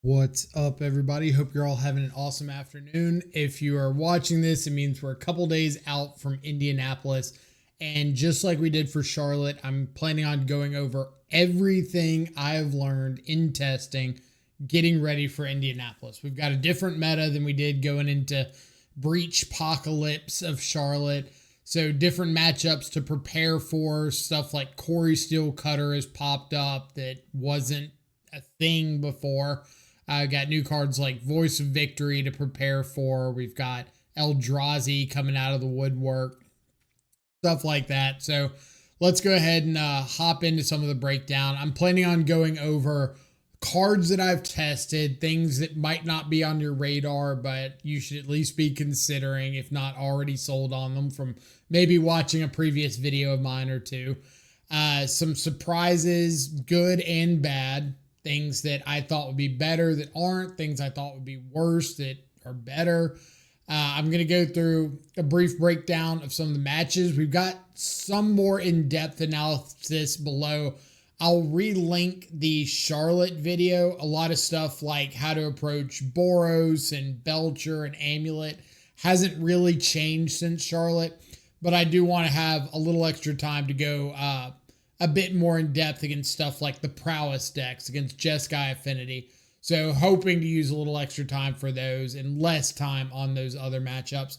What's up, everybody? Hope you're all having an awesome afternoon. If you are watching this, it means we're a couple days out from Indianapolis. And just like we did for Charlotte, I'm planning on going over everything I have learned in testing, getting ready for Indianapolis. We've got a different meta than we did going into Breach Apocalypse of Charlotte. So different matchups to prepare for. Stuff like Corey Steel Cutter has popped up that wasn't a thing before. Got new cards like Voice of Victory to prepare for. We've got Eldrazi coming out of the woodwork, stuff like that. So let's go ahead and hop into some of the breakdown. I'm planning on going over cards that I've tested, things that might not be on your radar, but you should at least be considering, if not already sold on them from maybe watching a previous video of mine or two. Some surprises, good and bad. Things that I thought would be better that aren't, things I thought would be worse that are better. I'm going to go through a brief breakdown of some of the matches. We've got some more in-depth analysis below. I'll relink the Charlotte video. A lot of stuff like how to approach Boros and Belcher and Amulet hasn't really changed since Charlotte, but I do want to have a little extra time to go a bit more in depth against stuff like the Prowess decks against Jeskai Affinity. So hoping to use a little extra time for those and less time on those other matchups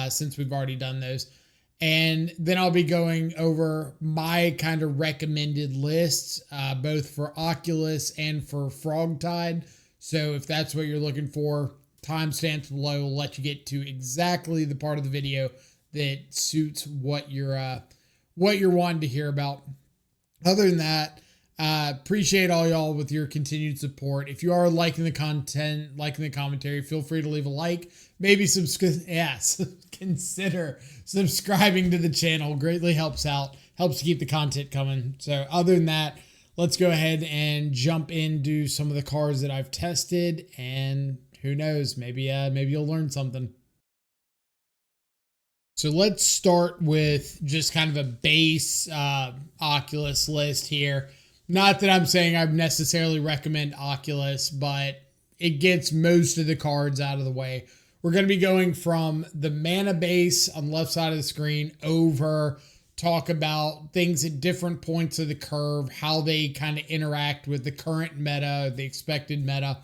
since we've already done those. And then I'll be going over my kind of recommended lists, both for Oculus and for FrogTide. So if that's what you're looking for, timestamps below will let you get to exactly the part of the video that suits what you're wanting to hear about. Other than that, appreciate all y'all with your continued support. If you are liking the content, liking the commentary, feel free to leave a like. Maybe consider subscribing to the channel. Greatly helps out. Helps to keep the content coming. So other than that, let's go ahead and jump into some of the cards that I've tested. And who knows, maybe you'll learn something. So let's start with just kind of a base Oculus list here. Not that I'm saying I necessarily recommend Oculus, but it gets most of the cards out of the way. We're going to be going from the mana base on the left side of the screen over, talk about things at different points of the curve, how they kind of interact with the current meta, the expected meta,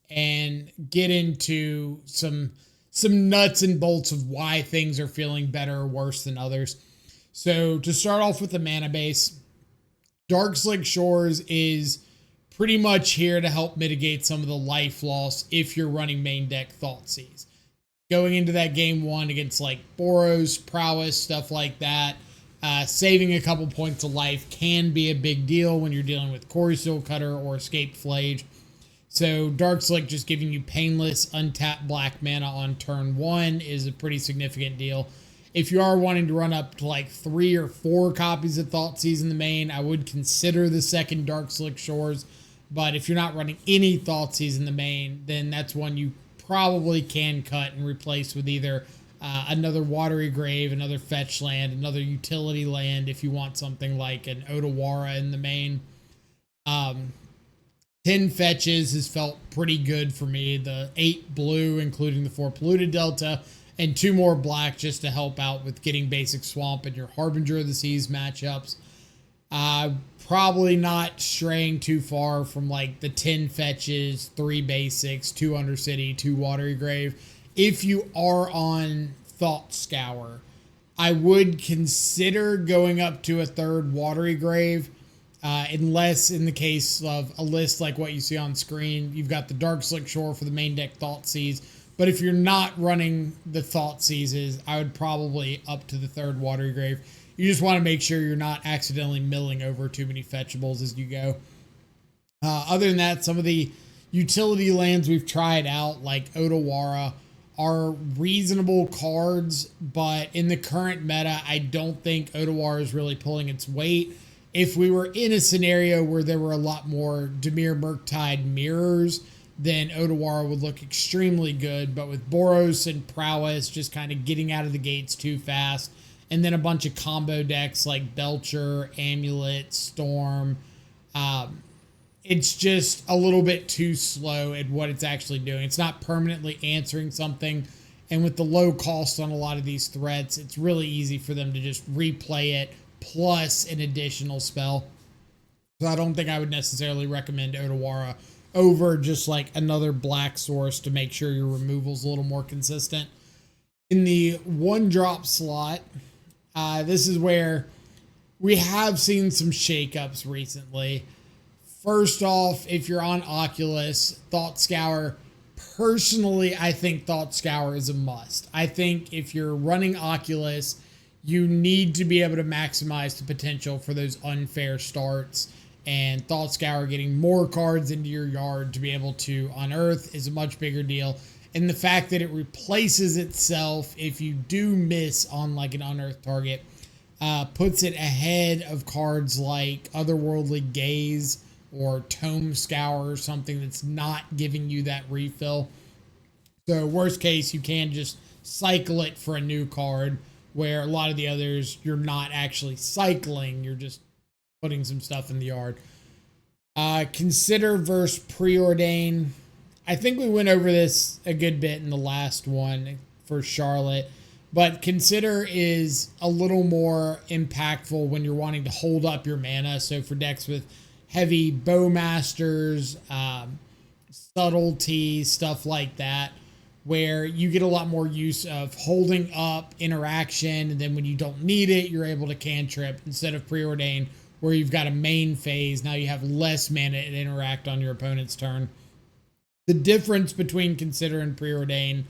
and get into some nuts and bolts of why things are feeling better or worse than others. So to start off with the mana base, Darkslick Shores is pretty much here to help mitigate some of the life loss if you're running main deck Thoughtseize. Going into that game one against like Boros, Prowess, stuff like that, saving a couple points of life can be a big deal when you're dealing with Corey Steel Cutter or Escape Flage. So Darkslick just giving you painless, untapped black mana on turn one is a pretty significant deal. If you are wanting to run up to like 3 or 4 copies of Thoughtseize in the main, I would consider the second Darkslick Shores. But if you're not running any Thoughtseize in the main, then that's one you probably can cut and replace with either another Watery Grave, another fetch land, another utility land if you want something like an Otawara in the main. 10 fetches has felt pretty good for me. The 8 blue, including the 4 polluted delta, and 2 more black just to help out with getting basic swamp and your Harbinger of the Seas matchups. Probably not straying too far from like the 10 fetches, 3 basics, 2 Undercity, 2 Watery Grave. If you are on Thought Scour, I would consider going up to a 3rd Watery Grave. Unless in the case of a list like what you see on screen, you've got the Darkslick Shore for the main deck Thoughtseize. But if you're not running the Thoughtseizes, I would probably up to the 3rd Watery Grave. You just want to make sure you're not accidentally milling over too many fetchables as you go. Other than that, some of the utility lands we've tried out, like Otawara, are reasonable cards, but in the current meta, I don't think Otawara is really pulling its weight. If we were in a scenario where there were a lot more Dimir Murktide mirrors, then Otawara would look extremely good. But with Boros and Prowess just kind of getting out of the gates too fast, and then a bunch of combo decks like Belcher, Amulet, Storm, it's just a little bit too slow at what it's actually doing. It's not permanently answering something. And with the low cost on a lot of these threats, it's really easy for them to just replay it plus an additional spell. So I don't think I would necessarily recommend Otawara over just like another black source to make sure your removal's a little more consistent. In the 1-drop slot, this is where we have seen some shakeups recently. First off, if you're on Oculus, Thought Scour, personally, I think Thought Scour is a must. I think if you're running Oculus, you need to be able to maximize the potential for those unfair starts. And Thought Scour getting more cards into your yard to be able to unearth is a much bigger deal. And the fact that it replaces itself if you do miss on like an unearthed target puts it ahead of cards like Otherworldly Gaze or Tome Scour or something that's not giving you that refill. So worst case, you can just cycle it for a new card, where a lot of the others you're not actually cycling, you're just putting some stuff in the yard. Consider versus Preordain. I think we went over this a good bit in the last one for Charlotte, but Consider is a little more impactful when you're wanting to hold up your mana. So for decks with heavy Bowmasters, Subtlety, stuff like that, where you get a lot more use of holding up interaction, and then when you don't need it, you're able to cantrip instead of Preordain, where you've got a main phase. Now you have less mana to interact on your opponent's turn. The difference between Consider and Preordain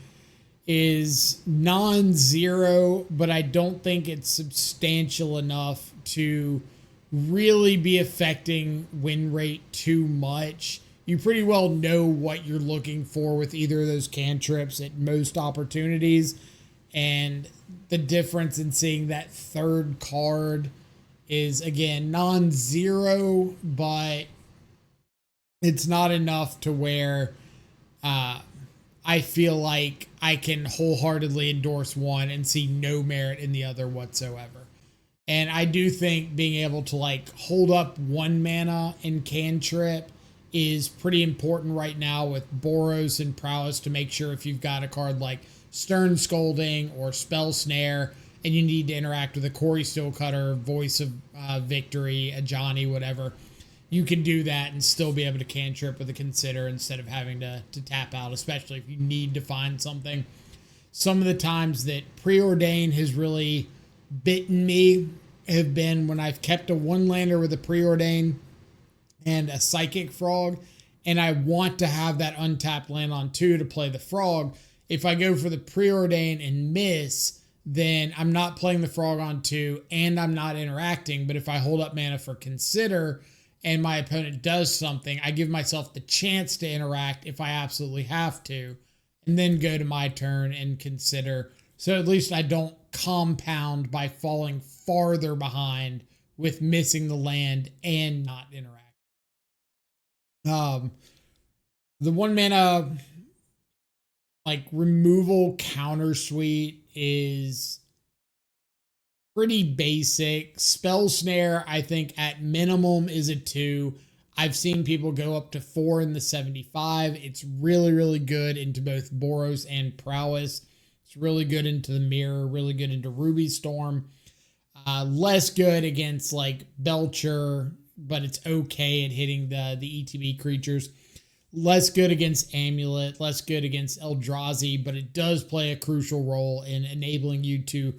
is non-zero, but I don't think it's substantial enough to really be affecting win rate too much. You pretty well know what you're looking for with either of those cantrips at most opportunities. And the difference in seeing that third card is, again, non-zero, but it's not enough to where I feel like I can wholeheartedly endorse one and see no merit in the other whatsoever. And I do think being able to like hold up 1 mana and cantrip is pretty important right now with Boros and Prowess, to make sure if you've got a card like Stern Scolding or Spell Snare and you need to interact with a Corey Steelcutter, Voice of Victory, a Johnny, whatever, you can do that and still be able to cantrip with a Consider instead of having to tap out, especially if you need to find something. Some of the times that Preordain has really bitten me have been when I've kept a 1-lander with a Preordain and a Psychic Frog, and I want to have that untapped land on 2 to play the Frog. If I go for the Preordain and miss, then I'm not playing the Frog on 2 and I'm not interacting. But if I hold up mana for Consider and my opponent does something, I give myself the chance to interact if I absolutely have to, and then go to my turn and Consider. So at least I don't compound by falling farther behind with missing the land and not interacting. The 1 mana like removal counter suite is pretty basic. Spell Snare, I think at minimum is a 2. I've seen people go up to 4 in the 75. It's really, really good into both Boros and Prowess. It's really good into the Mirror, really good into Ruby Storm. Less good against like Belcher, but it's okay at hitting the ETB creatures. Less good against Amulet, less good against Eldrazi, but it does play a crucial role in enabling you to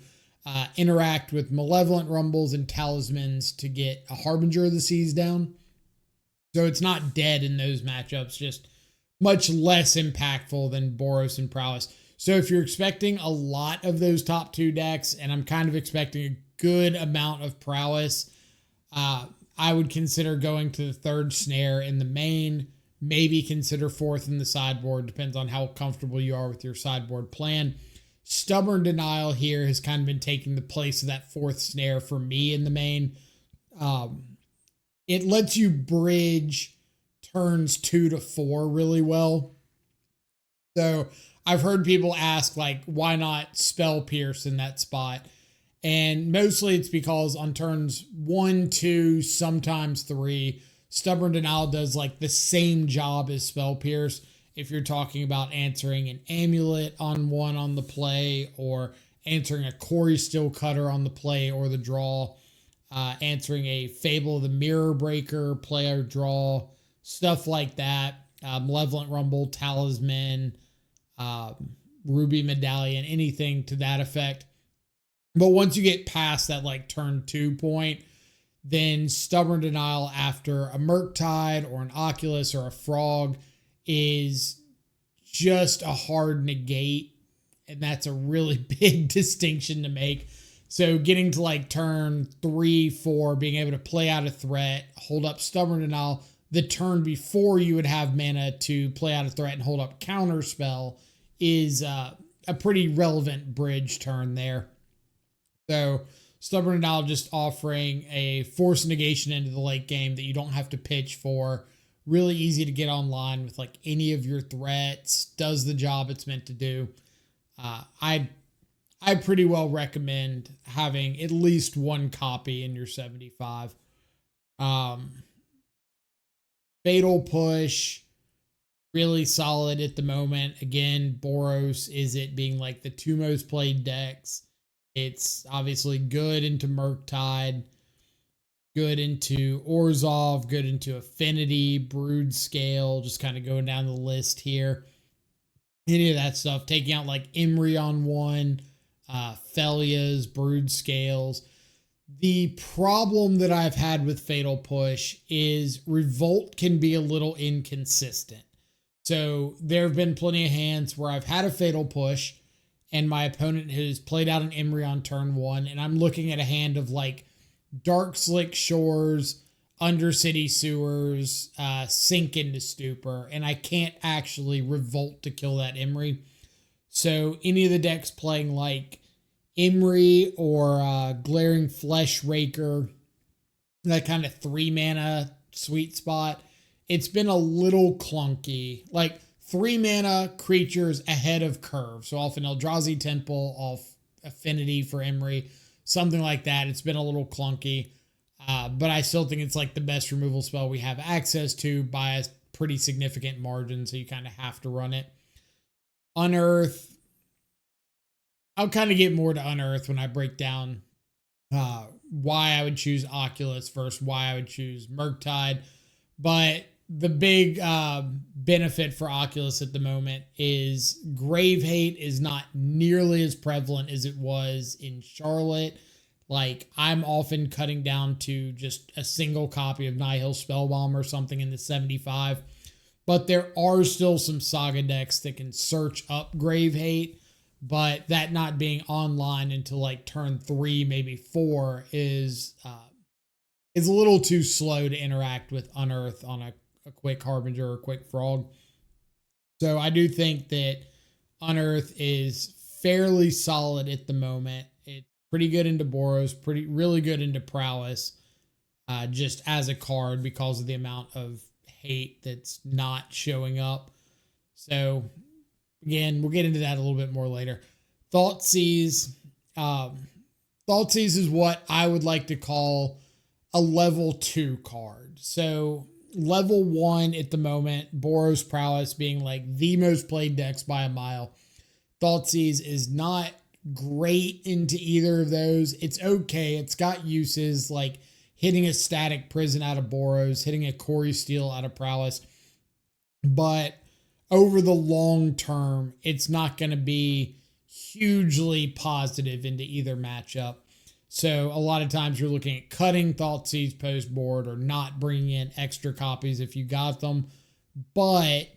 interact with Malevolent Rumbles and Talismans to get a Harbinger of the Seas down. So it's not dead in those matchups, just much less impactful than Boros and Prowess. So if you're expecting a lot of those top 2 decks, and I'm kind of expecting a good amount of Prowess, I would consider going to the 3rd Snare in the main, maybe consider 4th in the sideboard, depends on how comfortable you are with your sideboard plan. Stubborn Denial here has kind of been taking the place of that 4th Snare for me in the main. It lets you bridge turns 2 to 4 really well. So I've heard people ask, like, why not Spell Pierce in that spot? And mostly it's because on turns 1, 2, sometimes 3, Stubborn Denial does like the same job as Spell Pierce. If you're talking about answering an amulet on one on the play, or answering a Corey Steel Cutter on the play or the draw, answering a Fable of the Mirror Breaker play or draw, stuff like that. Malevolent Rumble, Talisman, Ruby Medallion, anything to that effect. But once you get past that like turn 2 point, then Stubborn Denial after a Murktide or an Oculus or a Frog is just a hard negate. And that's a really big distinction to make. So getting to like turn 3, 4, being able to play out a threat, hold up Stubborn Denial, the turn before you would have mana to play out a threat and hold up Counterspell is a pretty relevant bridge turn there. So Stubborn Denial just offering a force negation into the late game that you don't have to pitch for. Really easy to get online with like any of your threats. Does the job it's meant to do. I pretty well recommend having at least one copy in your 75. Fatal Push, really solid at the moment. Again, Boros is it being like the 2 most played decks. It's obviously good into Murktide, good into Orzhov, good into Affinity, Brood Scale, just kind of going down the list here. Any of that stuff, taking out like Imri on one, Thelias, Brood Scales. The problem that I've had with Fatal Push is Revolt can be a little inconsistent. So there have been plenty of hands where I've had a Fatal Push and my opponent has played out an Imri on turn 1, and I'm looking at a hand of like Dark Slick Shores, Undercity Sewers, Sink into Stupor, and I can't actually Revolt to kill that Imri. So any of the decks playing like Imri or Glaring Flesh Raker, that kind of 3 mana sweet spot, it's been a little clunky. Like 3 mana creatures ahead of curve. So off an Eldrazi Temple, off Affinity for Imri, something like that. It's been a little clunky. But I still think it's like the best removal spell we have access to by a pretty significant margin. So you kind of have to run it. Unearth. I'll kind of get more to Unearth when I break down why I would choose Oculus versus why I would choose Murktide. But the big benefit for Oculus at the moment is Grave Hate is not nearly as prevalent as it was in Charlotte. Like, I'm often cutting down to just a single copy of Nihil Spellbomb or something in the 75. But there are still some Saga decks that can search up Grave Hate. But that not being online until like turn 3, maybe 4 is a little too slow to interact with Unearth on a quick Harbinger or quick Frog. So I do think that Unearth is fairly solid at the moment. It's pretty good into Boros, really good into Prowess, just as a card because of the amount of hate that's not showing up. So again, we'll get into that a little bit more later. Thoughtseize. Thoughtseize is what I would like to call a level 2 card. So level 1 at the moment, Boros Prowess being like the most played decks by a mile. Thoughtseize is not great into either of those. It's okay. It's got uses like hitting a Static Prison out of Boros, hitting a Corey Steel out of Prowess. But over the long term, it's not going to be hugely positive into either matchup. So a lot of times you're looking at cutting Thoughtseize post board or not bringing in extra copies if you got them. But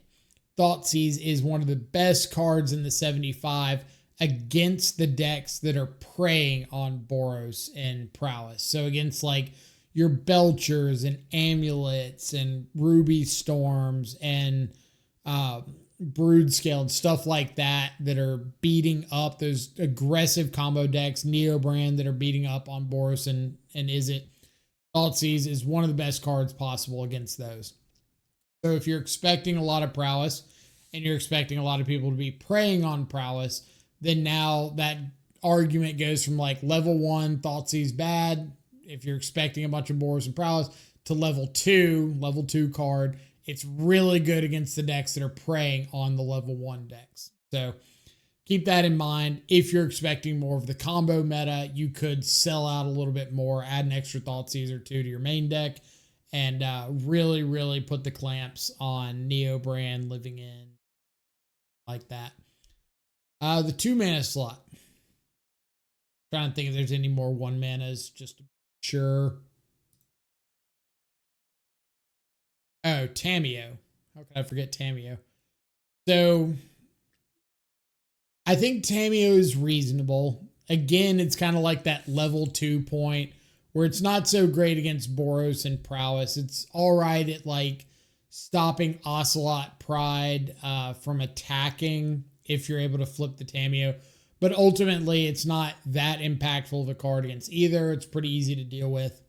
Thoughtseize is one of the best cards in the 75 against the decks that are preying on Boros and Prowess. So against like your Belchers and Amulets and Ruby Storms and Brood Scaled, stuff like that are beating up those aggressive combo decks, Neobrand that are beating up on Boros and Izzet. Thoughtseize is one of the best cards possible against those. So if you're expecting a lot of Prowess and you're expecting a lot of people to be preying on Prowess, then now that argument goes from like level 1 Thoughtseize bad. If you're expecting a bunch of Boros and Prowess, to level 2 card. It's really good against the decks that are preying on the level 1 decks. So keep that in mind. If you're expecting more of the combo meta, you could sell out a little bit more, add an extra Thoughtseize or 2 to your main deck, and really, really put the clamps on Neo Brand, Living In, like that. The 2 mana slot. Trying to think if there's any more 1 manas, just to be sure. Oh, Tamiyo. How could I forget Tamiyo? So I think Tamiyo is reasonable. Again, it's kind of like that level 2 point where it's not so great against Boros and Prowess. It's all right at like stopping Ocelot Pride from attacking if you're able to flip the Tamiyo. But ultimately, it's not that impactful of a card against either. It's pretty easy to deal with.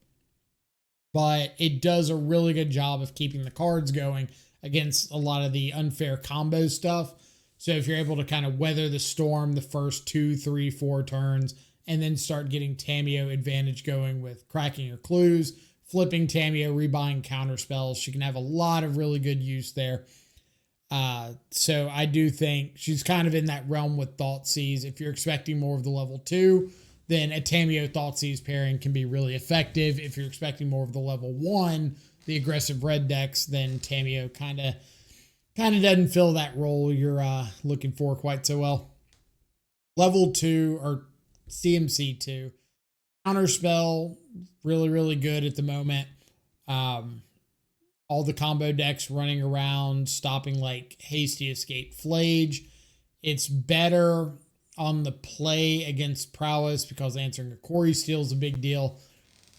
But it does a really good job of keeping the cards going against a lot of the unfair combo stuff. So if you're able to kind of weather the storm the first 2, 3, 4 turns, and then start getting Tamiyo advantage going with cracking your clues, flipping Tamiyo, rebuying counter spells, she can have a lot of really good use there. So I do think she's kind of in that realm with Thoughtseize. If you're expecting more of the level 2, then a Tamiyo Thoughtseize pairing can be really effective. If you're expecting more of the level 1, the aggressive red decks, then Tamiyo kind of doesn't fill that role you're looking for quite so well. Level 2 or CMC 2. Counterspell, really, really good at the moment. All the combo decks running around, stopping like Hasty Escape Flage. It's better on the play against Prowess because answering a Quarry Steel is a big deal.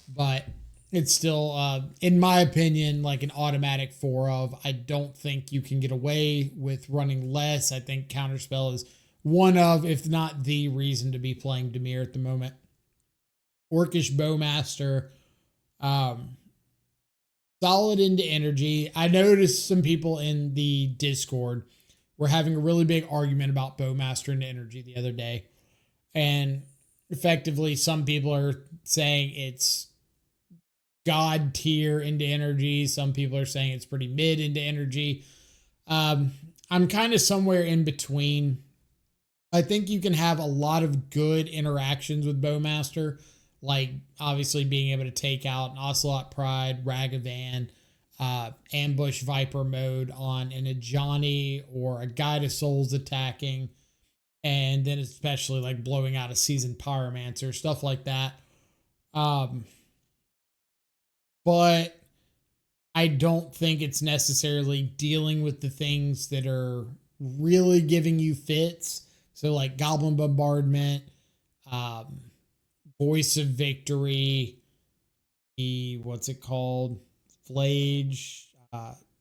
But it's still, in my opinion, like an automatic 4 of. I don't think you can get away with running less. I think Counterspell is one of, if not the reason to be playing Dimir at the moment. Orcish Bowmaster. Solid into energy. I noticed some people in the Discord were having a really big argument about Bowmaster into energy the other day. And effectively, some people are saying it's God tier into energy. Some people are saying it's pretty mid into energy. I'm kind of somewhere in between. I think you can have a lot of good interactions with Bowmaster, like obviously being able to take out an Ocelot Pride, Ragavan, ambush Viper mode on an Ajani or a Guide of Souls attacking, and then especially like blowing out a Seasoned Pyromancer, stuff like that. But I don't think it's necessarily dealing with the things that are really giving you fits. So like Goblin Bombardment, Voice of Victory, what's it called? Flage,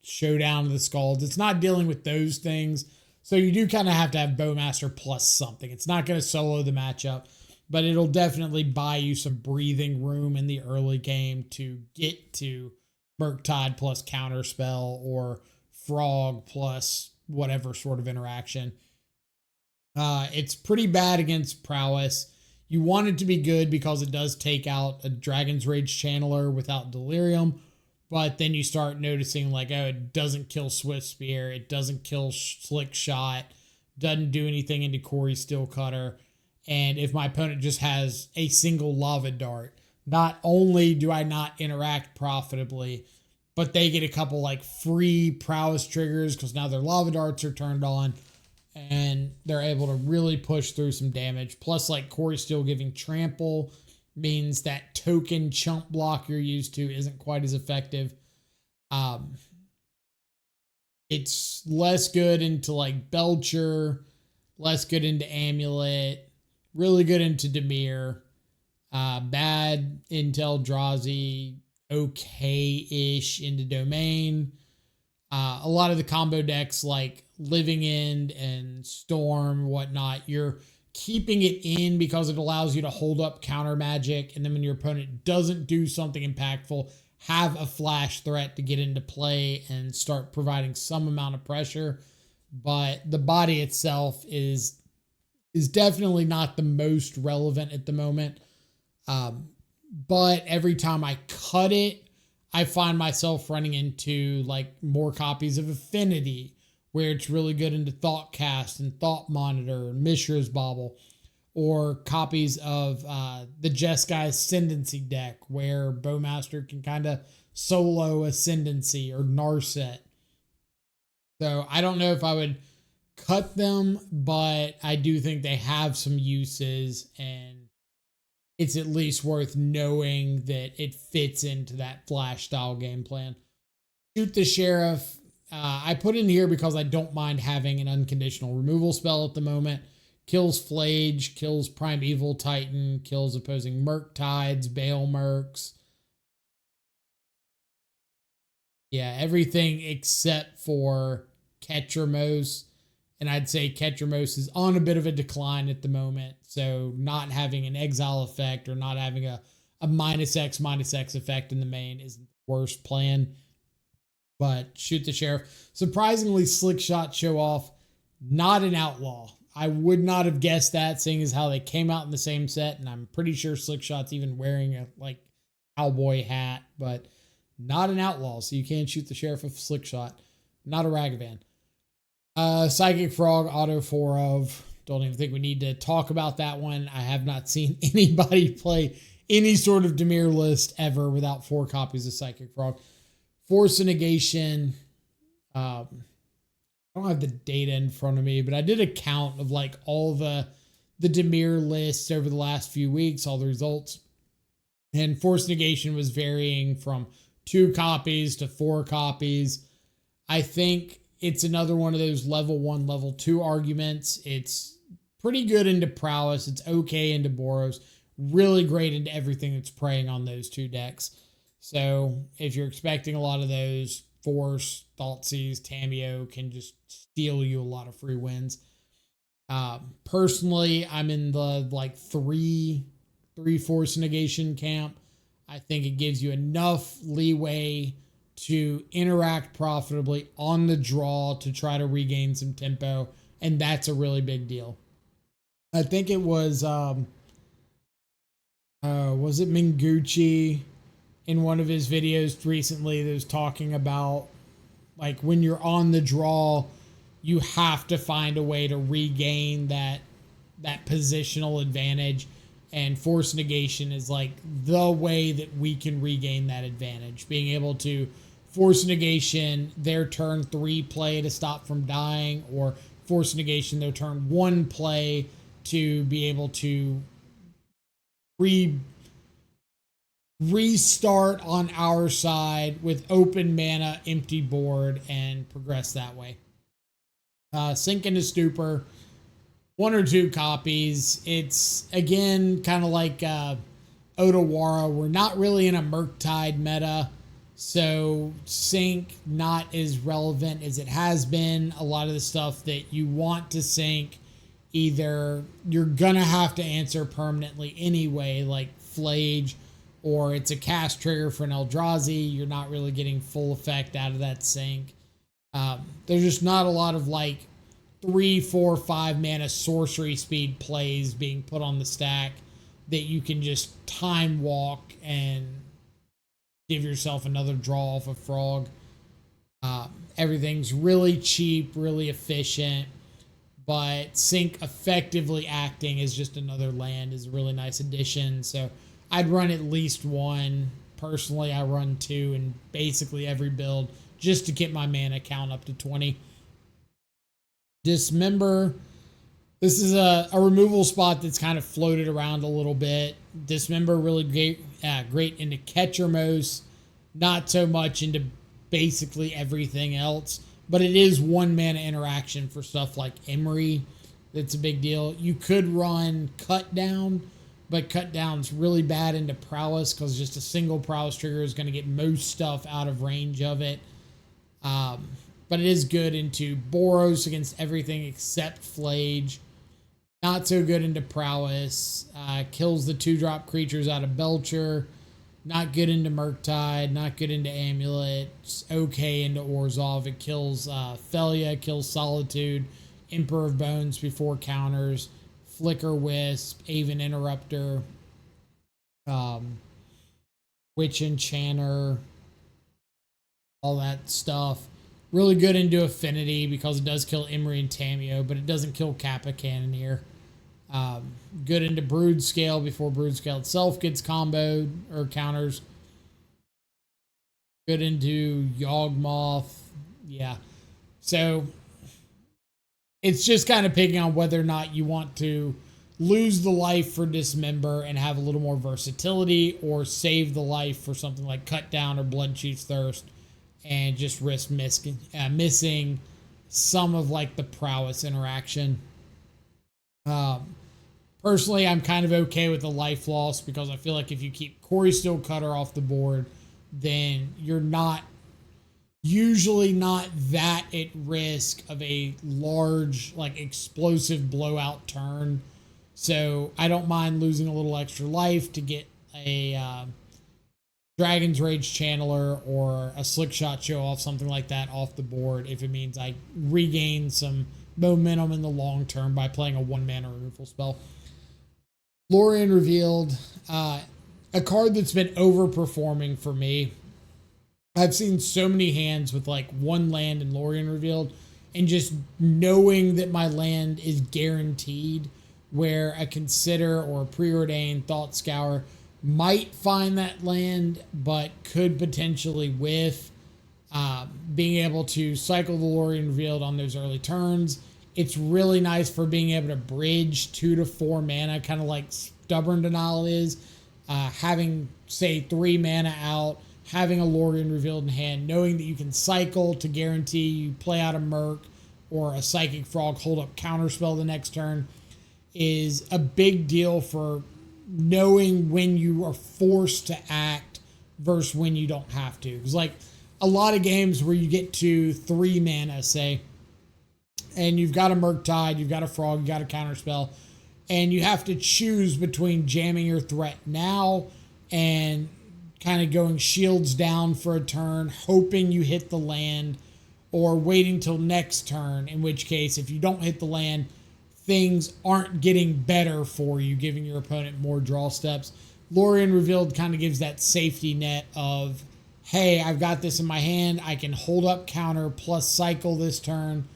Showdown of the Skulls. It's not dealing with those things. So you do kind of have to have Bowmaster plus something. It's not going to solo the matchup, but it'll definitely buy you some breathing room in the early game to get to FrogTide plus Counterspell or Frog plus whatever sort of interaction. It's pretty bad against Prowess. You want it to be good because it does take out a Dragon's Rage Channeler without Delirium, but then you start noticing like, oh, it doesn't kill Swift Spear, it doesn't kill Slick Shot, doesn't do anything into Quarry Steel Cutter, and if my opponent just has a single Lava Dart, not only do I not interact profitably, but they get a couple like free Prowess triggers because now their Lava Darts are turned on, and they're able to really push through some damage. Plus, like Quarry Steel giving trample means that token chump block you're used to isn't quite as effective. It's less good into like Belcher, less good into Amulet, really good into Dimir, bad into Eldrazi, okay-ish into Domain. A lot of the combo decks like Living End and Storm, whatnot, you're keeping it in because it allows you to hold up counter magic, and then when your opponent doesn't do something impactful, have a flash threat to get into play and start providing some amount of pressure. But the body itself is definitely not the most relevant at the moment. But every time I cut it, I find myself running into like more copies of Affinity, where it's really good into Thoughtcast and Thought Monitor and Mishra's Bauble, or copies of the Jeskai Ascendancy deck, where Bowmaster can kind of solo Ascendancy or Narset. So I don't know if I would cut them, but I do think they have some uses, and it's at least worth knowing that it fits into that Flash style game plan. Shoot the Sheriff. I put in here because I don't mind having an unconditional removal spell at the moment. Kills Flage, kills Primeval Titan, kills opposing Murktides, Bale Mercs. Yeah, everything except for Ketramos. And I'd say Ketramos is on a bit of a decline at the moment. So not having an exile effect or not having a -X effect in the main isn't the worst plan. But Shoot the Sheriff. Surprisingly, Slick Shot Show Off, not an outlaw. I would not have guessed that, seeing as how they came out in the same set. And I'm pretty sure Slick Shot's even wearing a like cowboy hat. But not an outlaw. So you can't shoot the Sheriff with Slick Shot. Not a Ragavan. Psychic Frog, auto 4 of. Don't even think we need to talk about that one. I have not seen anybody play any sort of Dimir list ever without 4 copies of Psychic Frog. Force of Negation. I don't have the data in front of me, but I did a count of like all the Dimir lists over the last few weeks, all the results. And Force of Negation was varying from 2 copies to 4 copies. I think it's another one of those level 1, level 2 arguments. It's pretty good into Prowess. It's okay into Boros. Really great into everything that's preying on those 2 decks. So if you're expecting a lot of those, Force, Thoughtseize, Tamiyo can just steal you a lot of free wins. Personally, I'm in the like 3 Force Negation camp. I think it gives you enough leeway to interact profitably on the draw to try to regain some tempo, and that's a really big deal. I think it was it Minguchi in one of his videos recently that was talking about like when you're on the draw, you have to find a way to regain that positional advantage, and Force Negation is like the way that we can regain that advantage. Being able to Force Negation their turn 3 play to stop from dying, or Force Negation their turn 1 play to be able to restart on our side with open mana, empty board, and progress that way. Sink into Stupor, 1 or 2 copies. It's again kind of like Otawara. We're not really in a Murktide meta, so Sync not as relevant as it has been. A lot of the stuff that you want to sync, either you're gonna have to answer permanently anyway, like Flage, or it's a cast trigger for an Eldrazi. You're not really getting full effect out of that sync. There's just not a lot of like 3, 4, 5 mana sorcery speed plays being put on the stack that you can just time walk and give yourself another draw off a frog. Everything's really cheap, really efficient, but Sync effectively acting as just another land is a really nice addition. So I'd run at least 1. Personally, I run 2 in basically every build just to get my mana count up to 20. Dismember. This is a removal spot that's kind of floated around a little bit. Dismember really great into Ketramos, not so much into basically everything else, but it is 1 mana interaction for stuff like Emery. That's a big deal. You could run Cut Down, but Cut Down's really bad into Prowess because just a single Prowess trigger is going to get most stuff out of range of it. But it is good into Boros against everything except Flage. Not so good into Prowess. Kills the 2-drop creatures out of Belcher. Not good into Murktide. Not good into Amulet. It's okay into Orzhov. It kills Felia. Kills Solitude. Emperor of Bones before counters. Flicker Wisp. Aven Interrupter. Witch Enchanter. all that stuff. Really good into Affinity because it does kill Emery and Tamio, but it doesn't kill Kappa Cannoneer. Good into Brood Scale before Brood Scale itself gets comboed or counters. Good into Yawgmoth. Yeah. So it's just kind of picking on whether or not you want to lose the life for Dismember and have a little more versatility, or save the life for something like Cut Down or Bloodchief's Thirst and just risk missing some of like the prowess interaction. Personally, I'm kind of okay with the life loss because I feel like if you keep Quarry Steel Cutter off the board, then you're usually not that at risk of a large, like, explosive blowout turn. So I don't mind losing a little extra life to get a Dragon's Rage Channeler or a Slick Shot Show Off, something like that, off the board if it means I regain some momentum in the long term by playing a 1-mana removal spell. Lorien Revealed, a card that's been overperforming for me. I've seen so many hands with like 1 land and Lorien Revealed, and just knowing that my land is guaranteed, where a Consider or a Preordained Thought Scour might find that land, but could potentially whiff. Being able to cycle the Lorien Revealed on those early turns. It's really nice for being able to bridge 2 to 4 mana, kind of like Stubborn Denial is. Having, say, 3 mana out, having a Lorien Revealed in hand, knowing that you can cycle to guarantee you play out a Merc or a Psychic Frog, hold up Counterspell the next turn, is a big deal for knowing when you are forced to act versus when you don't have to. Because, like, a lot of games where you get to 3 mana, say, and you've got a Murktide, you've got a Frog, you've got a Counterspell, and you have to choose between jamming your threat now and kind of going shields down for a turn, hoping you hit the land, or waiting till next turn, in which case, if you don't hit the land, things aren't getting better for you, giving your opponent more draw steps. Lorien Revealed kind of gives that safety net of, hey, I've got this in my hand, I can hold up counter plus cycle this turn,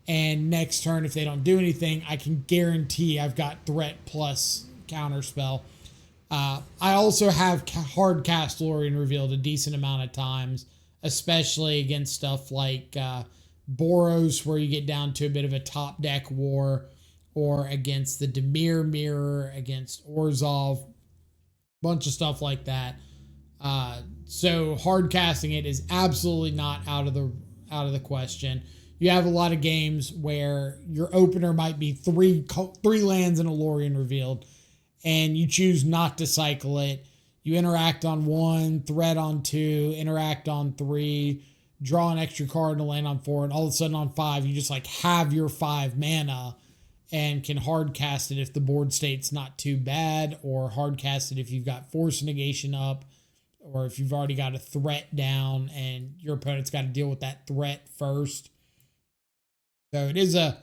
and next turn, if they don't do anything, I can guarantee I've got threat plus counter spell. I also have hard cast Lorien Revealed a decent amount of times, especially against stuff like Boros, where you get down to a bit of a top deck war, or against the Dimir Mirror, against Orzhov, bunch of stuff like that. So hard casting it is absolutely not out of the question. You have a lot of games where your opener might be three lands and a Lorien Revealed, and you choose not to cycle it. You interact on 1, threat on 2, interact on 3, draw an extra card and a land on 4, and all of a sudden on 5, you just like have your 5 mana and can hard cast it if the board state's not too bad, or hard cast it if you've got Force Negation up, or if you've already got a threat down and your opponent's got to deal with that threat first. So it is a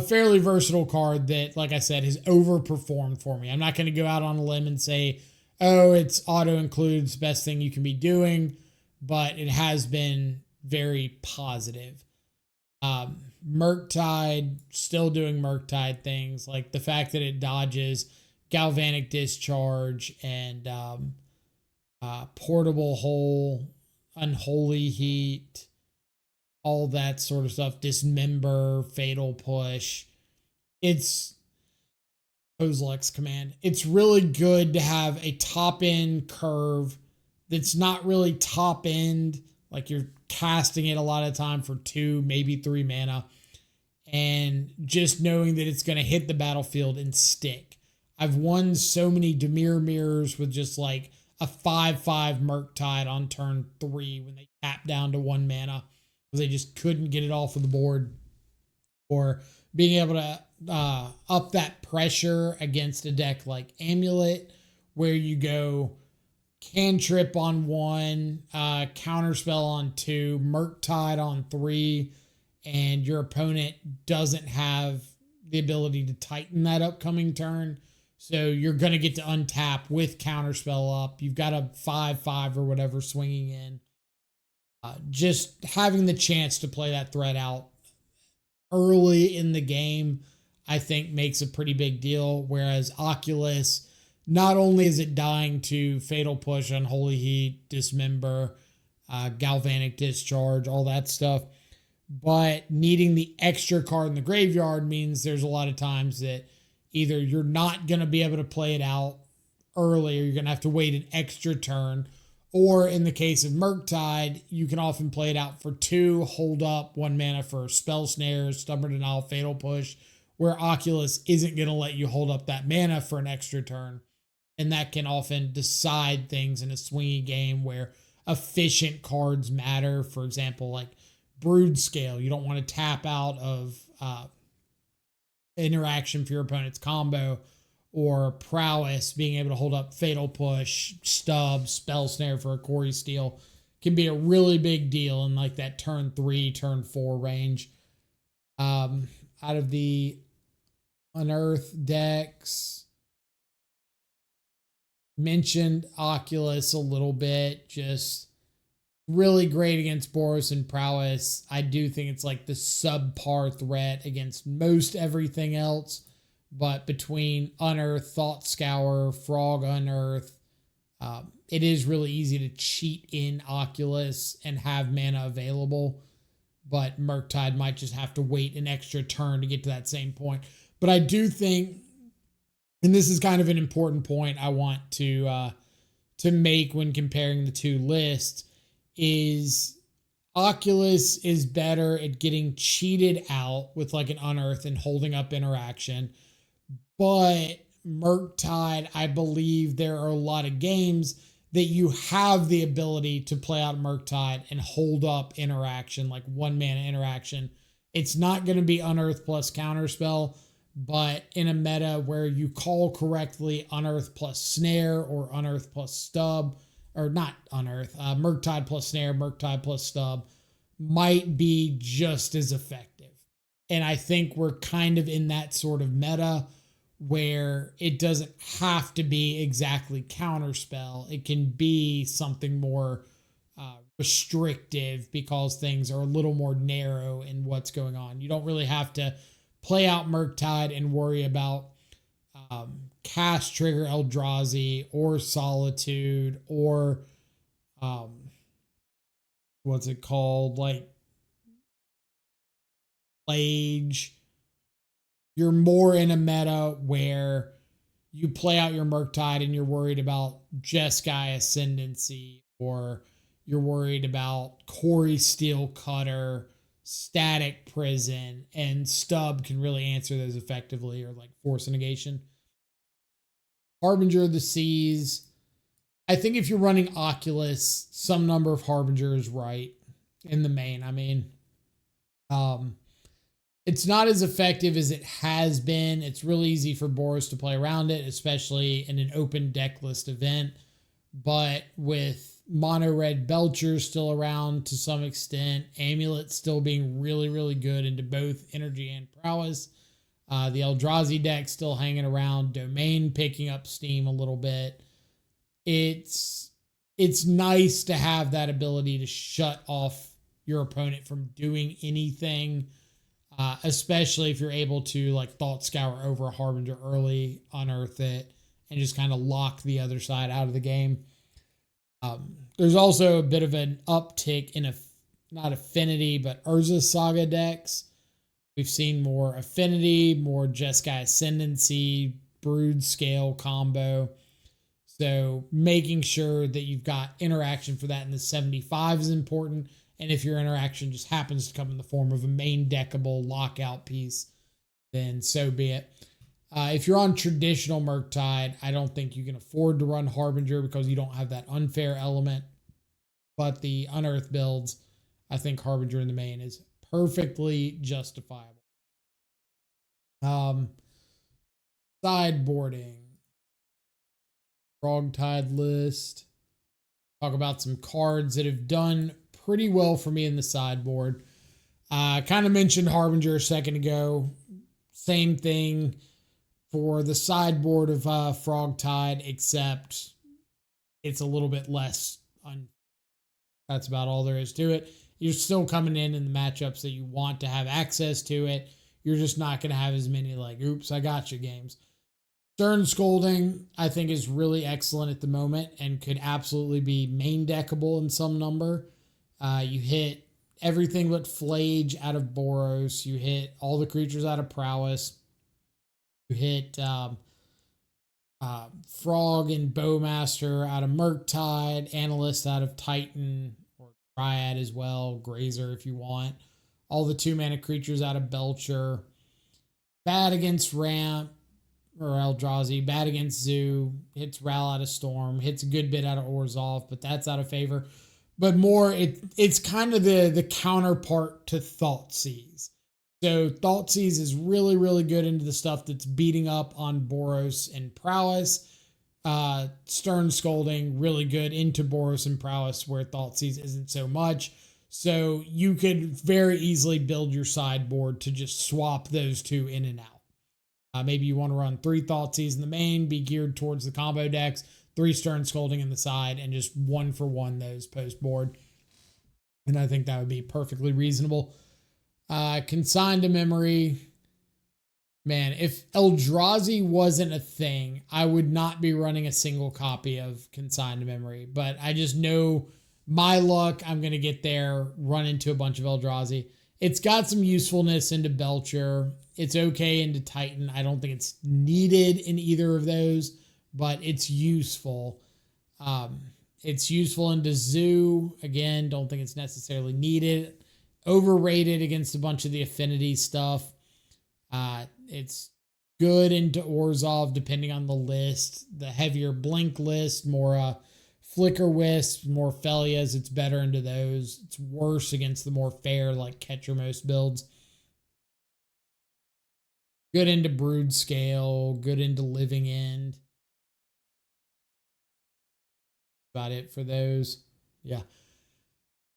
fairly versatile card that, like I said, has overperformed for me. I'm not going to go out on a limb and say, oh, it's auto includes, best thing you can be doing, but it has been very positive. Murktide, still doing Murktide things, like the fact that it dodges Galvanic Discharge and Portable Hole, Unholy Heat, all that sort of stuff, Dismember, Fatal Push. It's Kozilek's Command. It's really good to have a top end curve that's not really top end, like you're casting it a lot of time for 2, maybe 3 mana, and just knowing that it's going to hit the battlefield and stick. I've won so many Dimir mirrors with just like a 5/5 Murktide on turn 3 when they tap down to 1 mana. They just couldn't get it off of the board, or being able to up that pressure against a deck like Amulet, where you go Cantrip on 1, Counterspell on 2, Murktide on 3, and your opponent doesn't have the ability to tighten that upcoming turn. So you're going to get to untap with Counterspell up. You've got a 5/5 or whatever swinging in. Just having the chance to play that threat out early in the game, I think makes a pretty big deal. Whereas Oculus, not only is it dying to Fatal Push, Unholy Heat, Dismember, Galvanic Discharge, all that stuff, but needing the extra card in the graveyard means there's a lot of times that either you're not going to be able to play it out early, or you're going to have to wait an extra turn. Or in the case of Murktide, you can often play it out for 2, hold up 1 mana for Spell Snare, Stubborn Denial, Fatal Push, where Oculus isn't going to let you hold up that mana for an extra turn. And that can often decide things in a swingy game where efficient cards matter. For example, like Brood Scale, you don't want to tap out of interaction for your opponent's combo, or Prowess, being able to hold up Fatal Push, Stub, Spell Snare for a Quarry Steel can be a really big deal in like that turn 3, turn 4 range. Out of the Unearth decks, mentioned Oculus a little bit, just really great against Boros and Prowess. I do think it's like the subpar threat against most everything else. But between Unearth, Thought Scour, Frog Unearth, it is really easy to cheat in Oculus and have mana available. But Murktide might just have to wait an extra turn to get to that same point. But I do think, and this is kind of an important point I want to make when comparing the two lists, is Oculus is better at getting cheated out with like an Unearth and holding up interaction. But Murktide, I believe there are a lot of games that you have the ability to play out Murktide and hold up interaction, like 1 mana interaction. It's not going to be Unearth plus Counterspell, but in a meta where you call correctly Unearth plus Snare or Unearth plus Stub, or not Unearth, Murktide plus Snare, Murktide plus Stub might be just as effective. And I think we're kind of in that sort of meta where it doesn't have to be exactly Counterspell. It can be something more restrictive because things are a little more narrow in what's going on. You don't really have to play out Murktide and worry about cast trigger Eldrazi or Solitude or what's it called? Like Plage. You're more in a meta where you play out your Murktide and you're worried about Jeskai Ascendancy, or you're worried about Quarry Steel Cutter, Static Prison, and Stub can really answer those effectively, or like Force Negation. Harbinger of the Seas. I think if you're running Oculus, some number of Harbinger is right in the main. I mean, it's not as effective as it has been. It's really easy for Boros to play around it, especially in an open deck list event. But with Mono Red Belcher still around to some extent, Amulet still being really, really good into both energy and prowess, the Eldrazi deck still hanging around, Domain picking up steam a little bit. It's nice to have that ability to shut off your opponent from doing anything. Especially if you're able to like Thought Scour over a Harbinger early, unearth it, and just kind of lock the other side out of the game. There's also a bit of an uptick in not affinity, but Urza Saga decks. We've seen more affinity, more Jeskai Ascendancy, Brood Scale combo. So making sure that you've got interaction for that in the 75 is important. And if your interaction just happens to come in the form of a main deckable lockout piece, then so be it. If you're on traditional Murktide, I don't think you can afford to run Harbinger because you don't have that unfair element. But the Unearth builds, I think Harbinger in the main is perfectly justifiable. Sideboarding. FrogTide list. Talk about some cards that have done pretty well for me in the sideboard. Kind of mentioned Harbinger a second ago. Same thing for the sideboard of FrogTide, except it's a little bit less That's about all there is to it. You're still coming in the matchups that you want to have access to it. You're just not going to have as many like, oops, I got you games. Stern Scolding, I think, is really excellent at the moment and could absolutely be main deckable in some number. You hit everything but Flage out of Boros. You hit all the creatures out of Prowess. You hit Frog and Bowmaster out of Murktide. Analyst out of Titan or Dryad as well. Grazer if you want. All the 2-mana creatures out of Belcher. Bad against Ramp or Eldrazi. Bad against Zoo. Hits Ral out of Storm. Hits a good bit out of Orzhov, but that's out of favor. But more, it's kind of the counterpart to Thoughtseize. So Thoughtseize is really, really good into the stuff that's beating up on Boros and Prowess. Stern Scolding, really good into Boros and Prowess, where Thoughtseize isn't so much. So you could very easily build your sideboard to just swap those two in and out. Maybe you want to run 3 Thoughtseize in the main, be geared towards the combo decks, 3 Stern Scolding in the side, and just 1-for-1 those post board. And I think that would be perfectly reasonable. Consigned to memory. Man, if Eldrazi wasn't a thing, I would not be running a single copy of Consigned to Memory. But I just know my luck, I'm going to get there, run into a bunch of Eldrazi. It's got some usefulness into Belcher. It's okay into Titan. I don't think it's needed in either of those, but it's useful. It's useful into Zoo. Again, don't think it's necessarily needed. Overrated against a bunch of the affinity stuff. It's good into Orzhov depending on the list. The heavier Blink list, more Flicker Wisp, more Felias, it's better into those. It's worse against the more fair, like Ketchermost builds. Good into Brood Scale, good into Living End. About it for those. Yeah.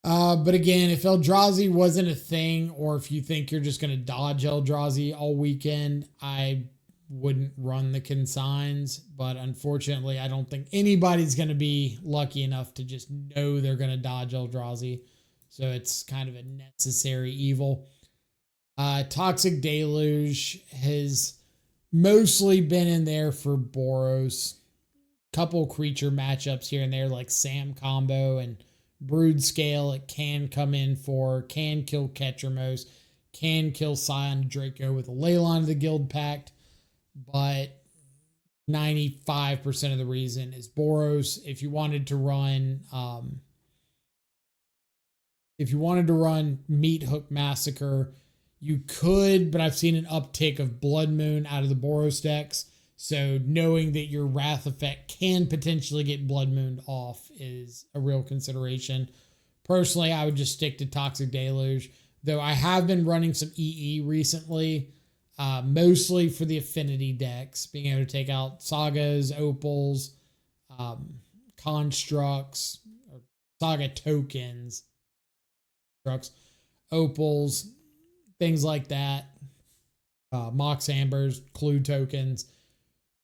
But again, if Eldrazi wasn't a thing, or if you think you're just going to dodge Eldrazi all weekend, I wouldn't run the consigns. But unfortunately, I don't think anybody's going to be lucky enough to just know they're going to dodge Eldrazi. So it's kind of a necessary evil. Toxic Deluge has mostly been in there for Boros. Couple creature matchups here and there, like Sam Combo and Brood Scale. It can come in for, can kill Ketchermost, can kill Scion Draco with a Leyline of the Guild Pact, but 95% of the reason is Boros. If you wanted to run Meat Hook Massacre, you could, but I've seen an uptick of Blood Moon out of the Boros decks. So knowing that your Wrath effect can potentially get Blood Mooned off is a real consideration. Personally, I would just stick to Toxic Deluge, though I have been running some EE recently, mostly for the affinity decks, being able to take out Sagas, Opals, Constructs, or Saga tokens, Opals, things like that, Mox Ambers, Clue tokens.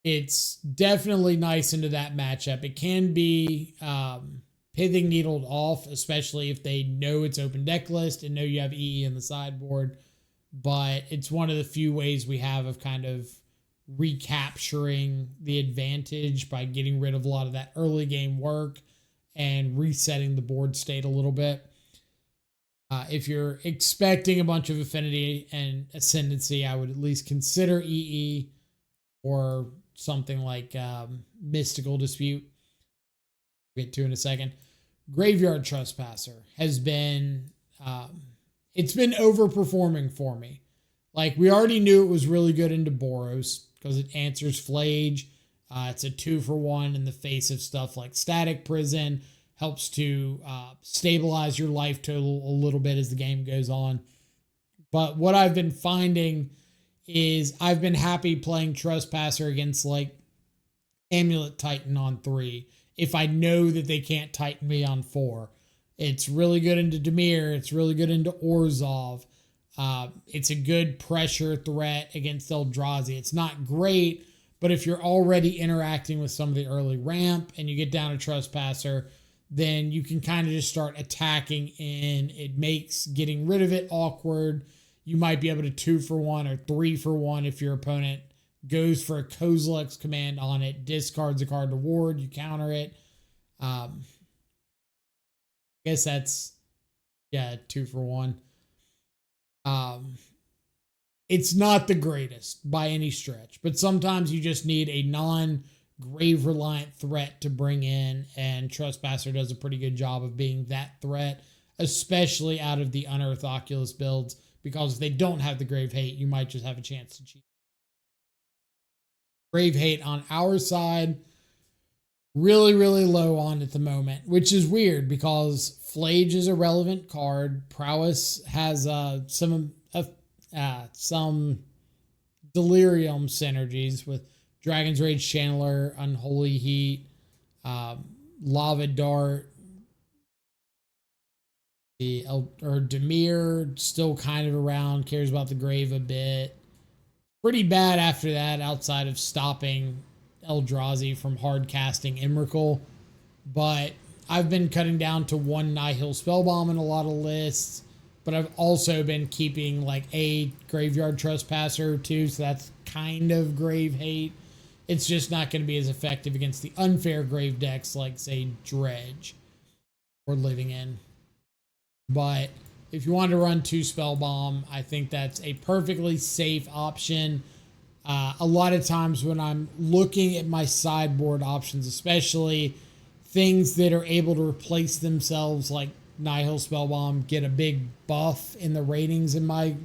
It's definitely nice into that matchup. It can be pithing needled off, especially if they know it's open deck list and know you have EE in the sideboard. But it's one of the few ways we have of kind of recapturing the advantage by getting rid of a lot of that early game work and resetting the board state a little bit. If you're expecting a bunch of affinity and ascendancy, I would at least consider EE or something like Mystical Dispute. We'll get to in a second. Graveyard Trespasser has been, it's been overperforming for me. Like, we already knew it was really good into Boros because it answers Flage. It's a 2-for-1 in the face of stuff like Static Prison. Helps to stabilize your life total a little bit as the game goes on. But what I've been finding is I've been happy playing Trespasser against like Amulet Titan on 3 if I know that they can't Titan me on 4. It's really good into Dimir. It's really good into Orzhov. It's a good pressure threat against Eldrazi. It's not great, but if you're already interacting with some of the early ramp and you get down to Trespasser, then you can kind of just start attacking in. It makes getting rid of it awkward. You might be able to 2-for-1 or 3-for-1 if your opponent goes for a Kozilek's command on it, discards a card to ward, you counter it. I guess that's, 2-for-1. It's not the greatest by any stretch, but sometimes you just need a non-grave reliant threat to bring in, and Trespasser does a pretty good job of being that threat, especially out of the Unearthed Oculus builds, because if they don't have the Grave Hate, you might just have a chance to cheat. Grave Hate on our side, really, really low on at the moment, which is weird because Flage is a relevant card. Prowess has some Delirium synergies with Dragon's Rage Channeler, Unholy Heat, Lava Dart, Dimir still kind of around, cares about the grave a bit. Pretty bad after that, outside of stopping Eldrazi from hard casting Emrakul. But I've been cutting down to 1 Nihil Spellbomb in a lot of lists. But I've also been keeping like a Graveyard Trespasser too, so that's kind of Grave Hate. It's just not going to be as effective against the unfair grave decks like, say, Dredge or Living In. But if you want to run 2 Spellbomb, I think that's a perfectly safe option. A lot of times when I'm looking at my sideboard options, especially things that are able to replace themselves, like Nihil Spellbomb, get a big buff in the ratings in my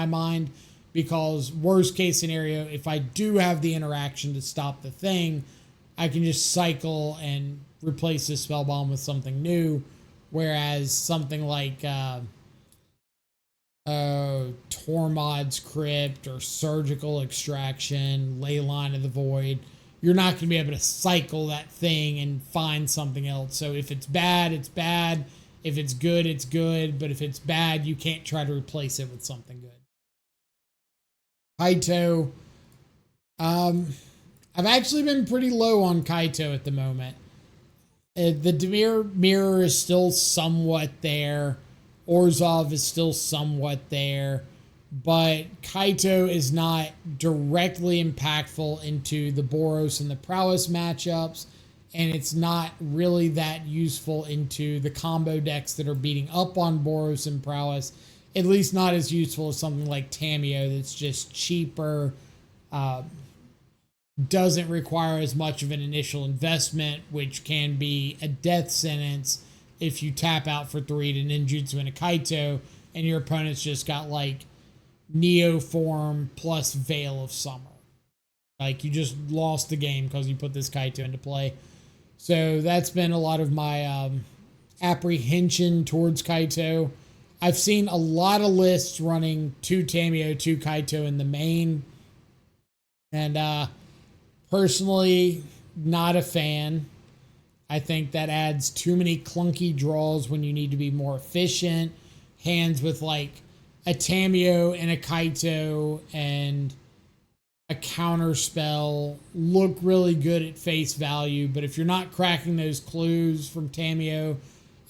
mind, because worst case scenario, if I do have the interaction to stop the thing, I can just cycle and replace the Spellbomb with something new. Whereas something like Tormod's Crypt or Surgical Extraction, Leyline of the Void, you're not going to be able to cycle that thing and find something else. So if it's bad, it's bad. If it's good, it's good. But if it's bad, you can't try to replace it with something good. Kaito. I've actually been pretty low on Kaito at the moment. The Dimir mirror is still somewhat there. Orzhov is still somewhat there. But Kaito is not directly impactful into the Boros and the Prowess matchups. And it's not really that useful into the combo decks that are beating up on Boros and Prowess. At least not as useful as something like Tamiyo that's just cheaper. Doesn't require as much of an initial investment, which can be a death sentence if you tap out for 3 to Ninjutsu and a Kaito, and your opponent's just got like Neoform plus Veil of Summer. Like, you just lost the game because you put this Kaito into play. So that's been a lot of my apprehension towards Kaito. I've seen a lot of lists running 2 Tamiyo, 2 Kaito in the main. And personally, not a fan. I think that adds too many clunky draws when you need to be more efficient. Hands with like a Tamiyo and a Kaito and a counter spell look really good at face value, but if you're not cracking those clues from Tamiyo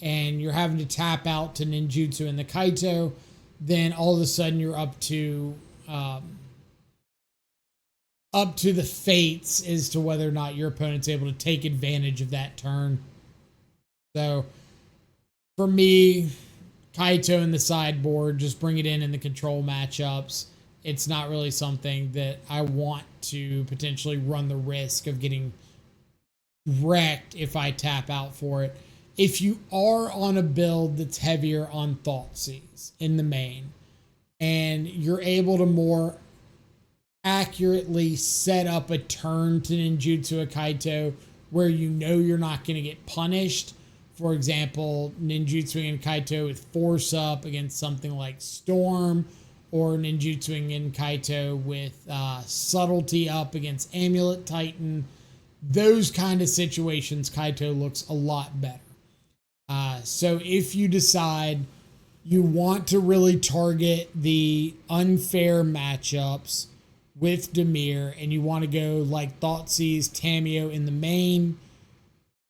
and you're having to tap out to Ninjutsu and the Kaito, then all of a sudden you're up to the fates as to whether or not your opponent's able to take advantage of that turn. So for me, Kaito in the sideboard, just bring it in the control matchups. It's not really something that I want to potentially run the risk of getting wrecked if I tap out for it. If you are on a build that's heavier on Thoughtseize in the main, and you're able to more accurately set up a turn to Ninjutsu a Kaito where you know you're not going to get punished. For example, Ninjutsuing and Kaito with Force Up against something like Storm, or Ninjutsuing and Kaito with Subtlety up against Amulet Titan. Those kind of situations, Kaito looks a lot better. So if you decide you want to really target the unfair matchups with Dimir and you want to go like Thoughtseize, Tamiyo in the main,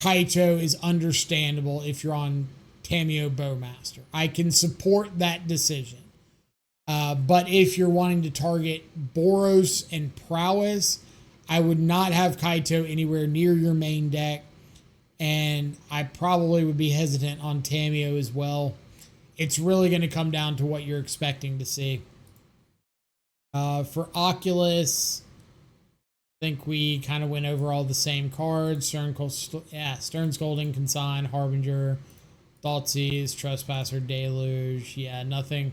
Kaito is understandable if you're on Tamio Bowmaster. I can support that decision. But if you're wanting to target Boros and Prowess, I would not have Kaito anywhere near your main deck. And I probably would be hesitant on Tamio as well. It's really going to come down to what you're expecting to see. For Oculus, I think we kind of went over all the same cards. Stern Scolding, Consign, Harbinger, Thoughtseize, Trespasser, Deluge. Yeah, nothing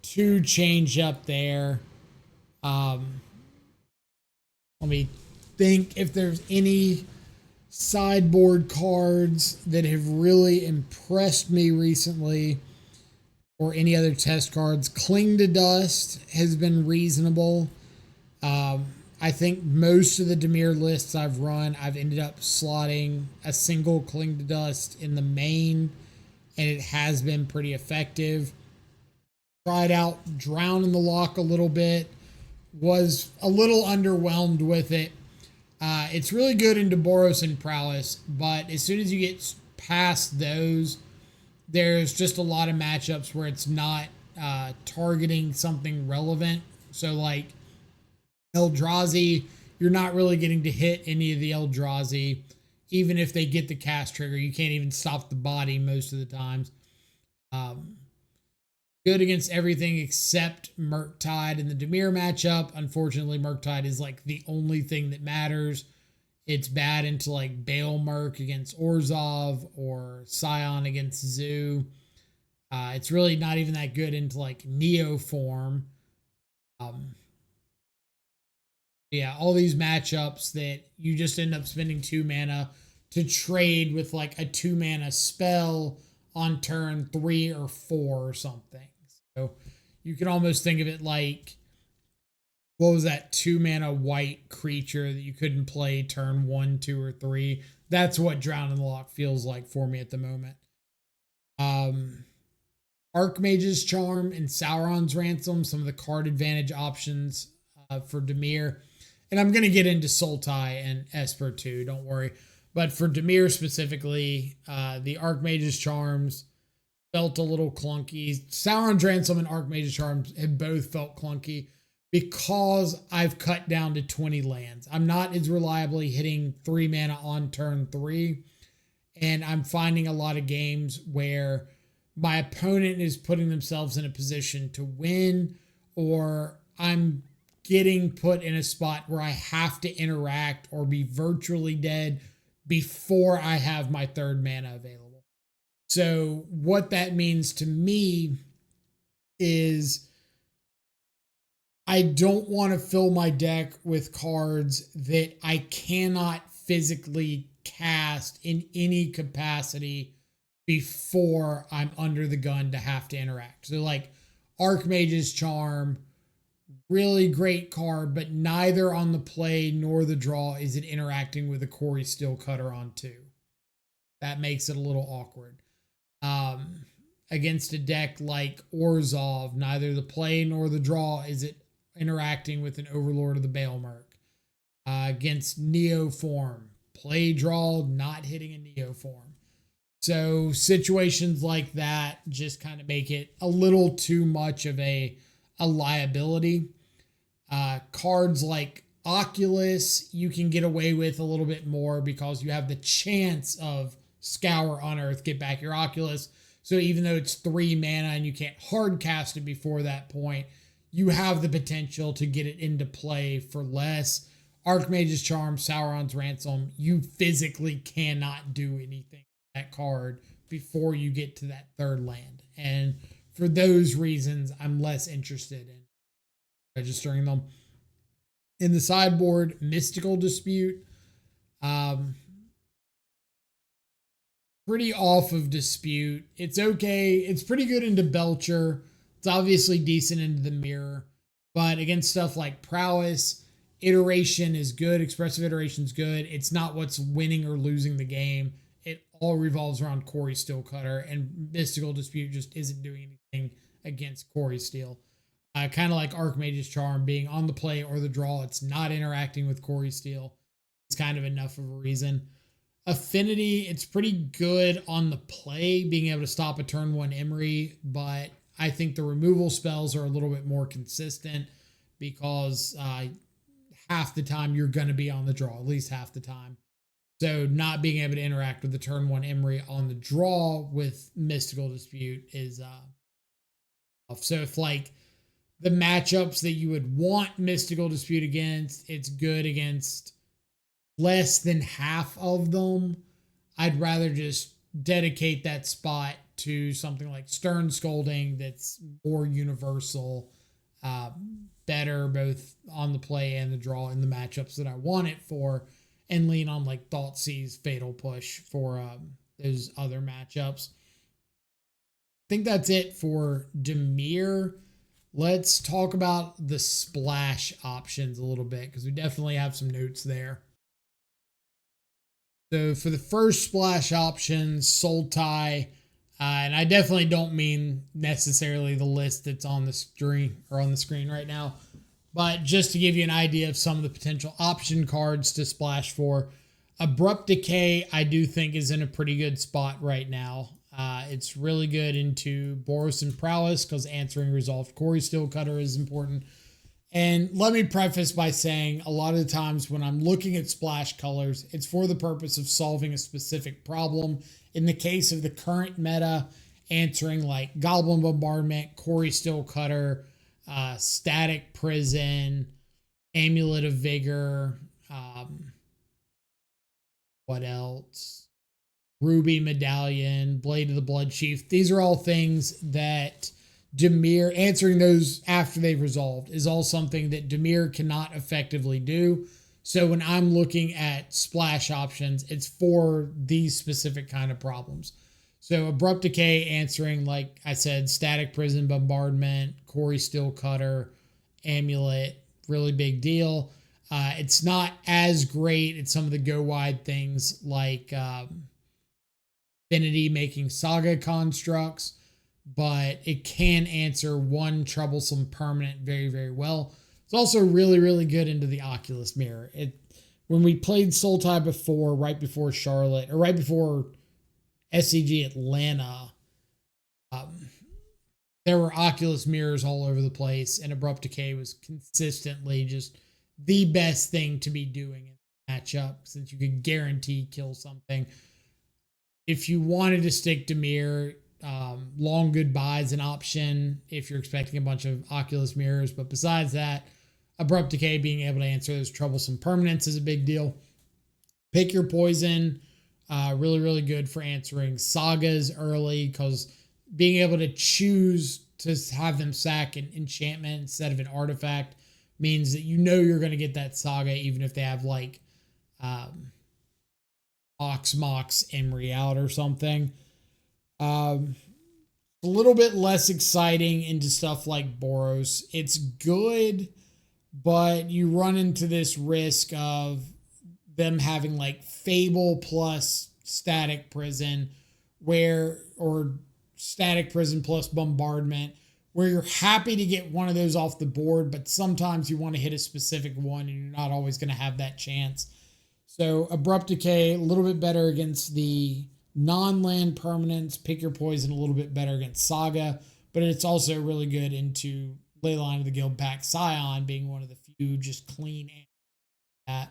too changed up there. Let me think if there's any sideboard cards that have really impressed me recently, or any other test cards. Cling to Dust has been reasonable. I think most of the Dimir lists I've run, I've ended up slotting a single Cling to Dust in the main, and it has been pretty effective. Tried out Drown in the Lock a little bit, was a little underwhelmed with it. It's really good into Boros and Prowess, but as soon as you get past those, there's just a lot of matchups where it's not targeting something relevant. So like Eldrazi, you're not really getting to hit any of the Eldrazi. Even if they get the cast trigger, you can't even stop the body most of the times. Good against everything except Murktide in the Dimir matchup. Unfortunately, Murktide is like the only thing that matters. It's bad into like Bale Merc against Orzhov or Scion against Zoo. It's really not even that good into like Neo form. Yeah, all these matchups that you just end up spending 2 mana to trade with like a 2 mana spell on turn 3 or 4 or something. So you can almost think of it like, what was that 2 mana white creature that you couldn't play turn 1, 2, or 3? That's what Drown in the Lock feels like for me at the moment. Archmage's Charm and Sauron's Ransom, some of the card advantage options for Dimir. And I'm going to get into Sultai and Esper too, don't worry. But for Dimir specifically, the Archmage's Charms felt a little clunky. Sauron's Ransom and Archmage's Charms have both felt clunky because I've cut down to 20 lands. I'm not as reliably hitting 3 mana on turn 3. And I'm finding a lot of games where my opponent is putting themselves in a position to win, or I'm getting put in a spot where I have to interact or be virtually dead before I have my 3rd mana available. So what that means to me is I don't want to fill my deck with cards that I cannot physically cast in any capacity before I'm under the gun to have to interact. So like Archmage's Charm, really great card, but neither on the play nor the draw is it interacting with a Corey Steelcutter on 2. That makes it a little awkward. Against a deck like Orzhov, neither the play nor the draw is it interacting with an Overlord of the Balemerc. Against Neo form, play draw, not hitting a Neo form. So situations like that just kind of make it a little too much of a liability. Cards like Oculus, you can get away with a little bit more because you have the chance of Scour, Unearth, get back your Oculus. So even though it's 3 mana and you can't hard cast it before that point, you have the potential to get it into play for less. Archmage's Charm, Sauron's Ransom, you physically cannot do anything with that card before you get to that 3rd land. And for those reasons, I'm less interested in registering them. In the sideboard, Mystical Dispute. Pretty off of Dispute. It's okay. It's pretty good into Belcher. It's obviously decent into the Mirror. But against stuff like Prowess, Iteration is good. Expressive Iteration is good. It's not what's winning or losing the game. It all revolves around Corey Steelcutter, and Mystical Dispute just isn't doing anything against Corey Steel. Kind of like Archmage's Charm being on the play or the draw. It's not interacting with Corey Steel. It's kind of enough of a reason. Affinity, it's pretty good on the play, being able to stop a turn 1 Emery, but I think the removal spells are a little bit more consistent because half the time you're going to be on the draw, at least half the time. So not being able to interact with the turn 1 Emery on the draw with Mystical Dispute is so if like the matchups that you would want Mystical Dispute against, it's good against less than half of them. I'd rather just dedicate that spot to something like Stern Scolding that's more universal, better both on the play and the draw in the matchups that I want it for, and lean on like Thoughtseize Fatal Push for those other matchups. I think that's it for Dimir. Let's talk about the splash options a little bit because we definitely have some notes there. So for the first splash option, Sultai, and I definitely don't mean necessarily the list that's on the screen right now, but just to give you an idea of some of the potential option cards to splash for, Abrupt Decay I do think is in a pretty good spot right now. It's really good into Boros and Prowess because answering Resolved Quarry Steelcutter is important. And let me preface by saying a lot of the times when I'm looking at splash colors, it's for the purpose of solving a specific problem. In the case of the current meta, answering like Goblin Bombardment, Quarry Steelcutter, Static Prison, Amulet of Vigor, what else? Ruby Medallion, Blade of the Blood Chief. These are all things that Dimir, answering those after they've resolved, is all something that Dimir cannot effectively do. So when I'm looking at splash options, it's for these specific kind of problems. So Abrupt Decay answering, like I said, Static Prison, Bombardment, Quarry Steelcutter, Amulet, really big deal. It's not as great at some of the go wide things like Affinity making Saga constructs, but it can answer one troublesome permanent very, very well. It's also really, really good into the Oculus Mirror. When we played Sultai before, right before Charlotte, or right before SCG Atlanta, there were Oculus Mirrors all over the place, and Abrupt Decay was consistently just the best thing to be doing in the matchup since you could guarantee kill something. If you wanted to stick Dimir, Long Goodbye is an option if you're expecting a bunch of Oculus Mirrors. But besides that, Abrupt Decay being able to answer those troublesome permanents is a big deal. Pick Your Poison, really, really good for answering Sagas early because being able to choose to have them sack an enchantment instead of an artifact means that you know you're going to get that Saga even if they have like Mox Emery out or something. A little bit less exciting into stuff like Boros. It's good, but you run into this risk of them having like Fable plus Static Prison or Static Prison plus Bombardment, where you're happy to get one of those off the board, but sometimes you want to hit a specific one and you're not always going to have that chance. So Abrupt Decay, a little bit better against the non-land permanents. Pick Your Poison, a little bit better against Saga, but it's also really good into Leyline of the Guild Pack Scion, being one of the few just clean that.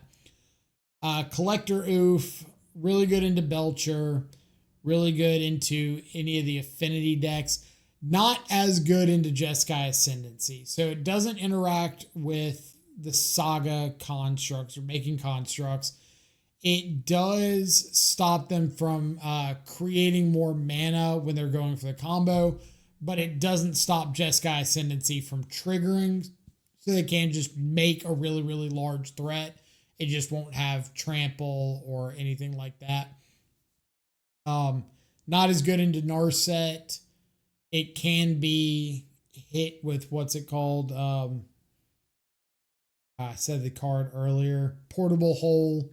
Collector Oof, really good into Belcher, really good into any of the affinity decks. Not as good into Jeskai Ascendancy. So it doesn't interact with the Saga constructs or making constructs. It does stop them from creating more mana when they're going for the combo, but it doesn't stop Jeskai Ascendancy from triggering, so they can just make a really, really large threat. It just won't have trample or anything like that. Not as good into Narset. It can be hit with what's it called? I said the card earlier. Portable Hole.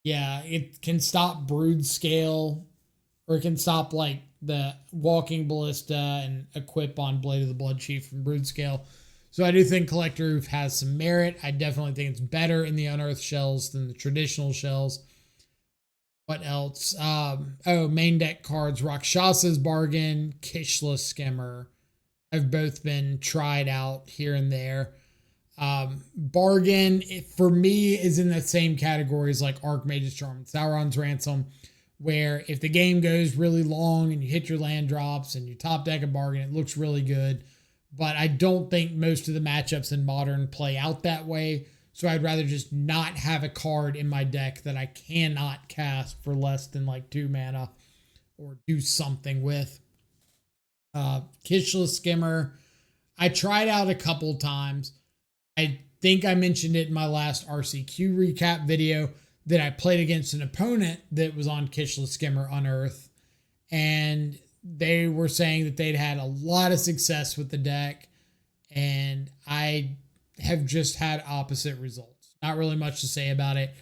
Yeah, it can stop Brood Scale, or it can stop like the Walking Ballista and equip on Blade of the Blood Chief from Brood Scale. So I do think Collector Roof has some merit. I definitely think it's better in the unearthed shells than the traditional shells. What else? Main deck cards. Rakshasa's Bargain, Kishla Skimmer have both been tried out here and there. Bargain, for me, is in the same categories like Archmage's Charm and Sauron's Ransom, where if the game goes really long and you hit your land drops and you top deck a Bargain, it looks really good. But I don't think most of the matchups in Modern play out that way. So I'd rather just not have a card in my deck that I cannot cast for less than like 2 mana or do something with. Kishla Skimmer, I tried out a couple times. I think I mentioned it in my last RCQ recap video that I played against an opponent that was on Kishla Skimmer Unearth, and they were saying that they'd had a lot of success with the deck, and I have just had opposite results. Not really much to say about it.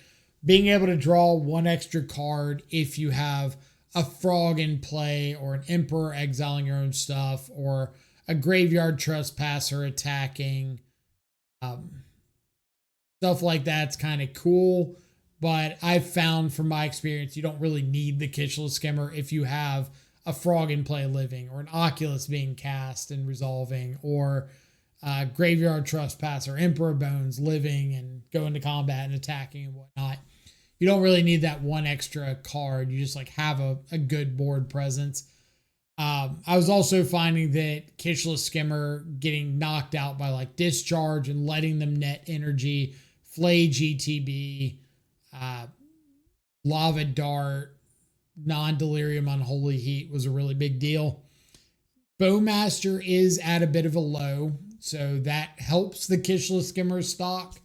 Being able to draw 1 extra card if you have a frog in play, or an Emperor exiling your own stuff, or a Graveyard Trespasser attacking, stuff like that's kind of cool. But I've found from my experience, you don't really need the Kishla Skimmer if you have a frog in play living, or an Oculus being cast and resolving, or Graveyard Trespasser, Emperor Bones living and going to combat and attacking and whatnot. You don't really need that 1 extra card. You just like have a good board presence. I was also finding that Kishla Skimmer getting knocked out by like Discharge and letting them net energy, Flay GTB, Lava Dart, Non-Delirium Unholy Heat was a really big deal. Bowmaster is at a bit of a low, so that helps the Kishla Skimmer stock.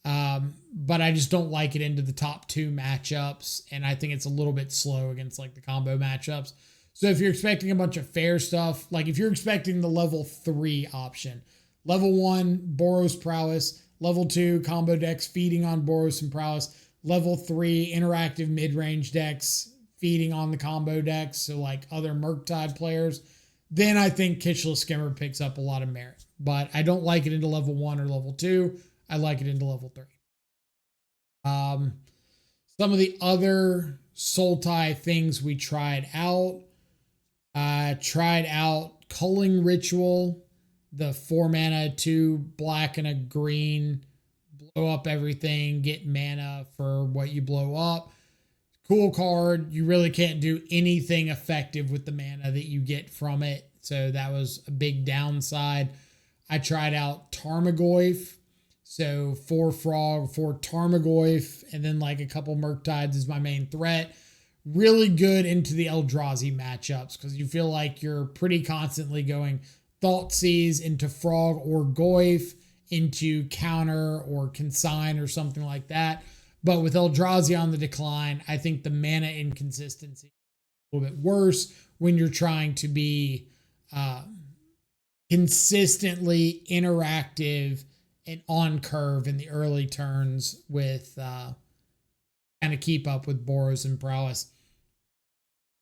But I just don't like it into the top 2 matchups, and I think it's a little bit slow against like the combo matchups. So if you're expecting a bunch of fair stuff, like if you're expecting the level 3 option, level 1, Boros Prowess, level 2, combo decks feeding on Boros and Prowess, level 3, interactive mid-range decks feeding on the combo decks, so like other FrogTide players, then I think Kishla Skimmer picks up a lot of merit. But I don't like it into level 1 or level 2. I like it into level 3. Some of the other Sultai things we tried out. Tried out Culling Ritual, the 4 mana, 2 black and a green, blow up everything, get mana for what you blow up. Cool card. You really can't do anything effective with the mana that you get from it, so that was a big downside. I tried out Tarmogoyf, so 4 frog, 4 Tarmogoyf, and then like a couple FrogTides is my main threat. Really good into the Eldrazi matchups because you feel like you're pretty constantly going Thoughtseize into Frog or Goyf into counter or consign or something like that. But with Eldrazi on the decline, I think the mana inconsistency is a little bit worse when you're trying to be consistently interactive and on curve in the early turns with kind of keep up with Boros and Prowess.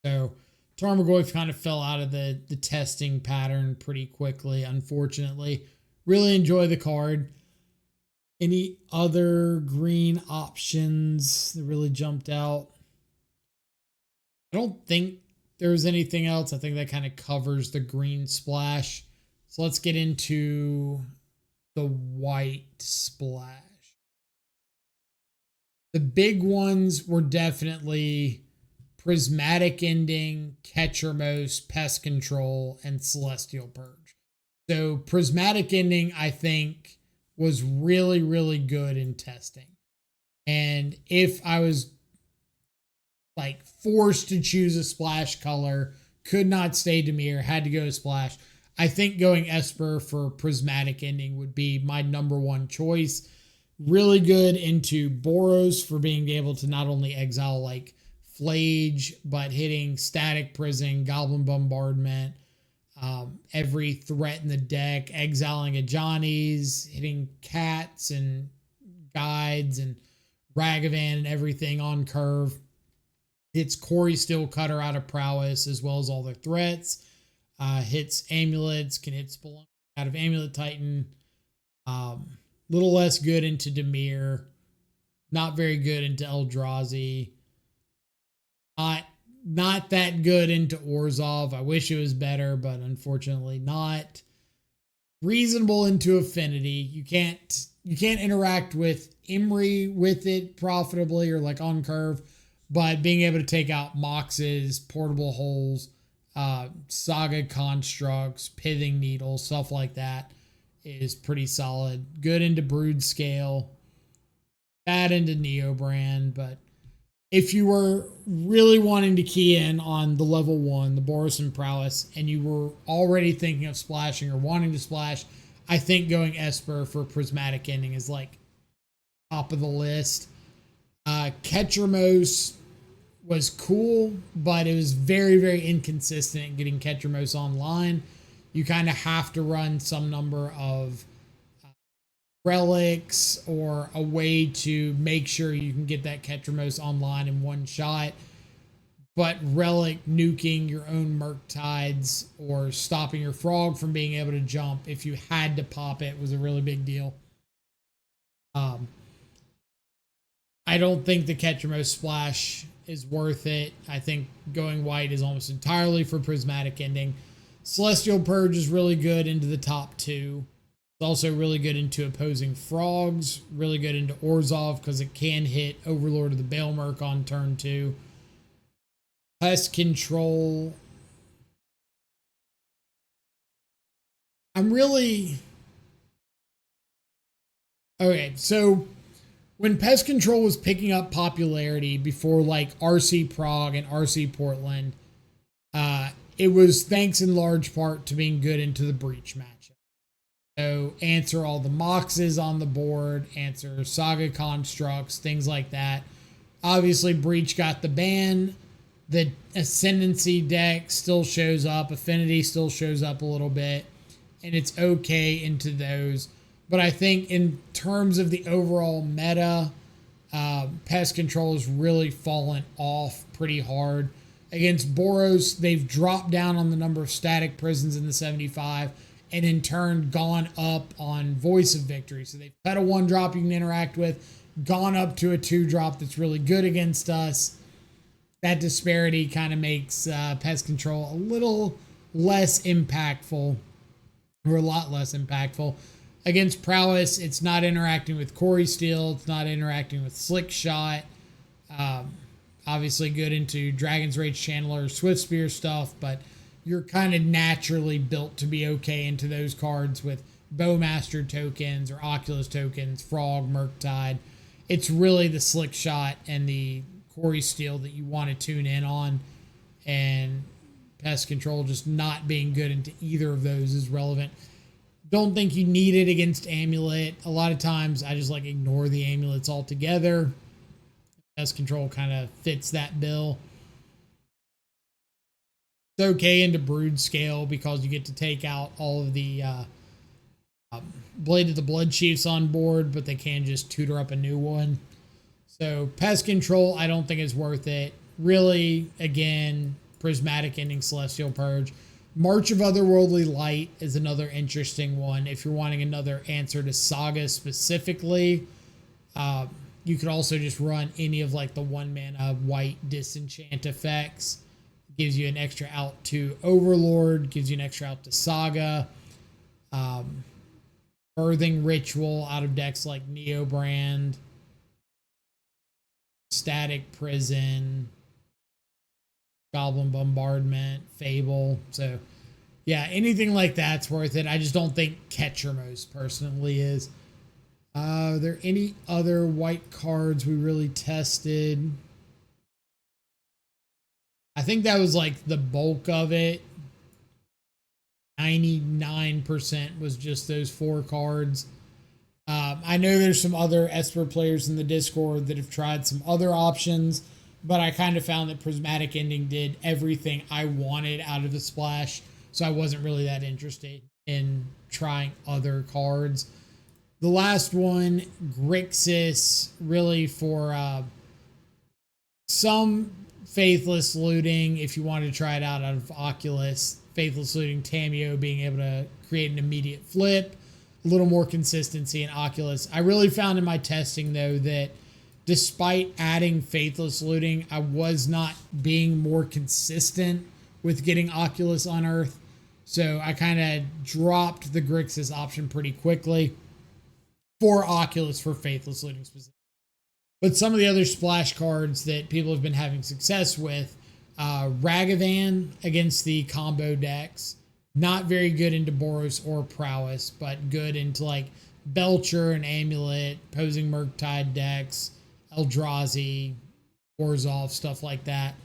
So Tarmogoyf kind of fell out of the testing pattern pretty quickly, unfortunately. Really enjoy the card. Any other green options that really jumped out? I don't think there was anything else. I think that kind of covers the green splash. So let's get into the white splash. The big ones were definitely Prismatic Ending, Ketchermos, Pest Control, and Celestial Purge. So Prismatic Ending, I think, was really, really good in testing. And if I was like forced to choose a splash color, could not stay Dimir, had to go splash, I think going Esper for Prismatic Ending would be my number 1 choice. Really good into Boros for being able to not only exile like Flage, but hitting Static Prison, Goblin Bombardment, every threat in the deck, exiling a Johnny's, hitting Cats and Guides and Ragavan and everything on curve. Hits Corey Steelcutter out of Prowess as well as all their threats. Hits Amulets, can hit Spelunky out of Amulet Titan. Little less good into Dimir. Not very good into Eldrazi. Not that good into Orzhov. I wish it was better, but unfortunately not. Reasonable into Affinity. You can't interact with Imri with it profitably or like on curve, but being able to take out Moxes, Portable Holes, Saga Constructs, Pithing Needles, stuff like that is pretty solid. Good into Brood Scale, bad into Neobrand, but if you were really wanting to key in on the level 1, the Boros and Prowess, and you were already thinking of splashing or wanting to splash, I think going Esper for Prismatic Ending is like top of the list. Ketchermos was cool, but it was very, very inconsistent in getting Ketchermos online. You kind of have to run some number of relics or a way to make sure you can get that Ketchermos online in one shot. But relic nuking your own Murktides or stopping your frog from being able to jump if you had to pop it was a really big deal. I don't think the Ketchermos splash is worth it. I think going white is almost entirely for Prismatic Ending. Celestial Purge is really good into the top 2. It's also really good into opposing frogs, really good into Orzhov because it can hit Overlord of the Baelmerk on turn 2. Pest Control. Okay, so when Pest Control was picking up popularity before like RC Prague and RC Portland, it was thanks in large part to being good into the Breach matchup. So answer all the Moxes on the board, answer Saga Constructs, things like that. Obviously, Breach got the ban. The Ascendancy deck still shows up. Affinity still shows up a little bit. And it's okay into those. But I think in terms of the overall meta, Pest Control has really fallen off pretty hard. Against Boros, they've dropped down on the number of static prisons in the 75 and in turn gone up on Voice of Victory. So they've cut a 1-drop you can interact with, gone up to a 2-drop that's really good against us. That disparity kind of makes Pest Control a little less impactful, or a lot less impactful. Against Prowess, it's not interacting with Quarry Steel, it's not interacting with Slick Shot. Obviously good into Dragon's Rage Channeler, Swift Spear stuff, but you're kind of naturally built to be okay into those cards with Bowmaster tokens or Oculus tokens, Frog, Murktide. It's really the Slick Shot and the Quarry Steel that you want to tune in on, and Pest Control just not being good into either of those is relevant. Don't think you need it against Amulet. A lot of times I just like ignore the Amulets altogether. Pest Control kind of fits that bill. It's okay into Brood Scale because you get to take out all of the Blade of the Blood Chiefs on board, but they can just tutor up a new one. So Pest Control, I don't think is worth it. Really, again, Prismatic Ending, Celestial Purge. March of Otherworldly Light is another interesting one. If you're wanting another answer to Saga specifically, you could also just run any of like the 1-mana white disenchant effects. Gives you an extra out to Overlord, gives you an extra out to Saga. Birthing Ritual out of decks like Neobrand. Static Prison. Goblin Bombardment, Fable. So, yeah, anything like that's worth it. I just don't think Ketchermos personally is. Are there any other white cards we really tested? I think that was like the bulk of it. 99% was just those 4 cards. I know there's some other Esper players in the Discord that have tried some other options, but I kind of found that Prismatic Ending did everything I wanted out of the splash, so I wasn't really that interested in trying other cards. The last one, Grixis, really for some Faithless Looting, if you wanted to try it out of Oculus. Faithless Looting, Tameo being able to create an immediate flip. a little more consistency in Oculus. I really found in my testing though that despite adding faithless looting, I was not being more consistent with getting Oculus on Earth. So I kind of dropped the Grixis option pretty quickly for Oculus for faithless looting specifically. But some of the other splash cards that people have been having success with, Ragavan against the combo decks, not very good into Boros or Prowess, but good into like Belcher and Amulet, Posing FrogTide decks, Eldrazi, Orzhov, stuff like that.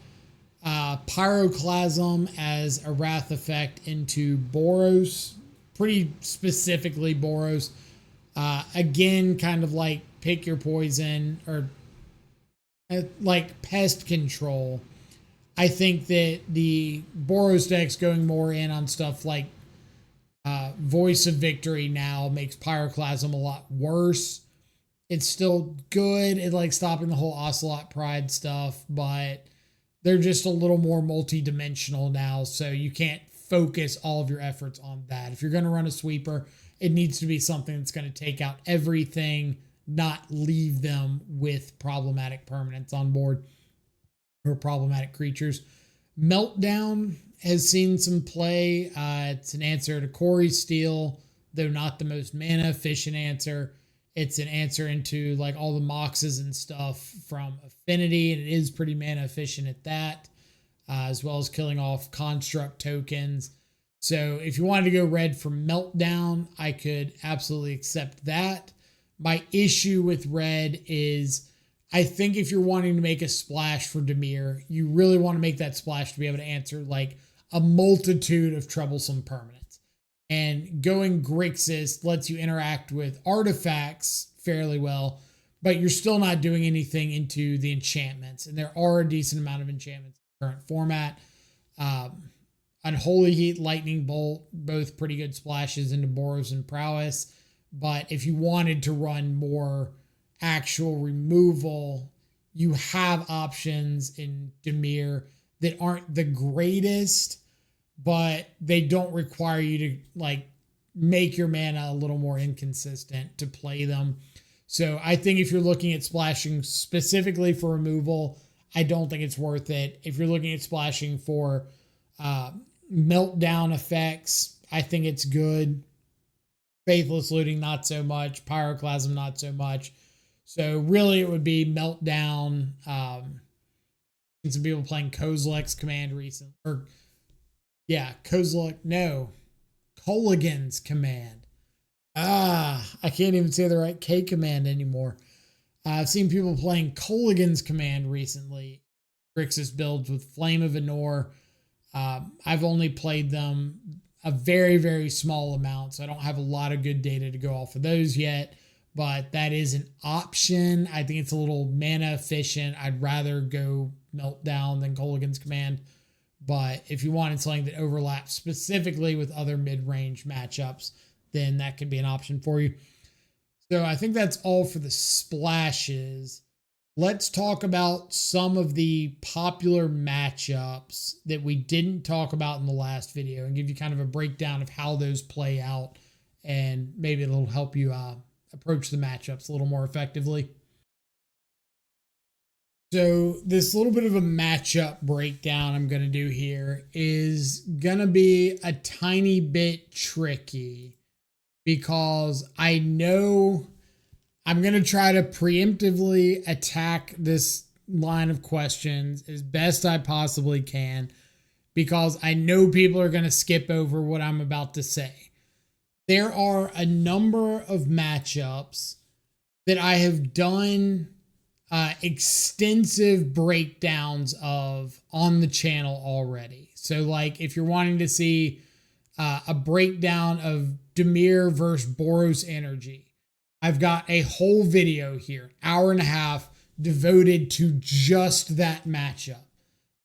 Pyroclasm as a Wrath effect into Boros, pretty specifically Boros. Again, kind of like pick your poison or like pest control. I think that the Boros deck's going more in on stuff like Voice of Victory now makes Pyroclasm a lot worse. It's still good at like stopping the whole Ocelot Pride stuff, but they're just a little more multi-dimensional now, so you can't focus all of your efforts on that. If you're going to run a sweeper, it needs to be something that's going to take out everything, not leave them with problematic permanents on board or problematic creatures. Meltdown has seen some play. It's an answer to Corey's Steel, though not the most mana efficient answer. It's an answer into like all the Moxes and stuff from Affinity, and it is pretty mana efficient at that, as well as killing off construct tokens. So if you wanted to go red for Meltdown, I could absolutely accept that. My issue with red is I think if you're wanting to make a splash for Dimir, you really want to make that splash to be able to answer like a multitude of troublesome permanents. And going Grixis lets you interact with artifacts fairly well, but you're still not doing anything into the enchantments. And there are a decent amount of enchantments in the current format. Unholy Heat, Lightning Bolt, both pretty good splashes into Boros and Prowess. But if you wanted to run more actual removal, you have options in Dimir that aren't the greatest, but they don't require you to like make your mana a little more inconsistent to play them. So I think if you're looking at splashing specifically for removal, I don't think it's worth it. If you're looking at splashing for meltdown effects, I think it's good. Faithless Looting, not so much. Pyroclasm, not so much. So really it would be Meltdown. Some people playing Kozilek's Command recently. Kolaghan's Command. I can't even say the right K command anymore. I've seen people playing Kolaghan's Command recently. Grixis builds with Flame of Anor. I've only played them a very, very small amount, so I don't have a lot of good data to go off of those yet, but that is an option. I think it's a little mana efficient. I'd rather go Meltdown than Kolaghan's Command, but if you wanted something that overlaps specifically with other mid-range matchups, then that could be an option for you. So I think that's all for the splashes. Let's talk about some of the popular matchups that we didn't talk about in the last video and give you kind of a breakdown of how those play out, and maybe it'll help you approach the matchups a little more effectively. So this little bit of a matchup breakdown I'm going to do here is going to be a tiny bit tricky because I know I'm going to try to preemptively attack this line of questions as best I possibly can because I know people are going to skip over what I'm about to say. There are a number of matchups that I have done extensive breakdowns of on the channel already. So like if you're wanting to see a breakdown of Dimir versus Boros Energy, I've got a whole video here, hour and a half, devoted to just that matchup.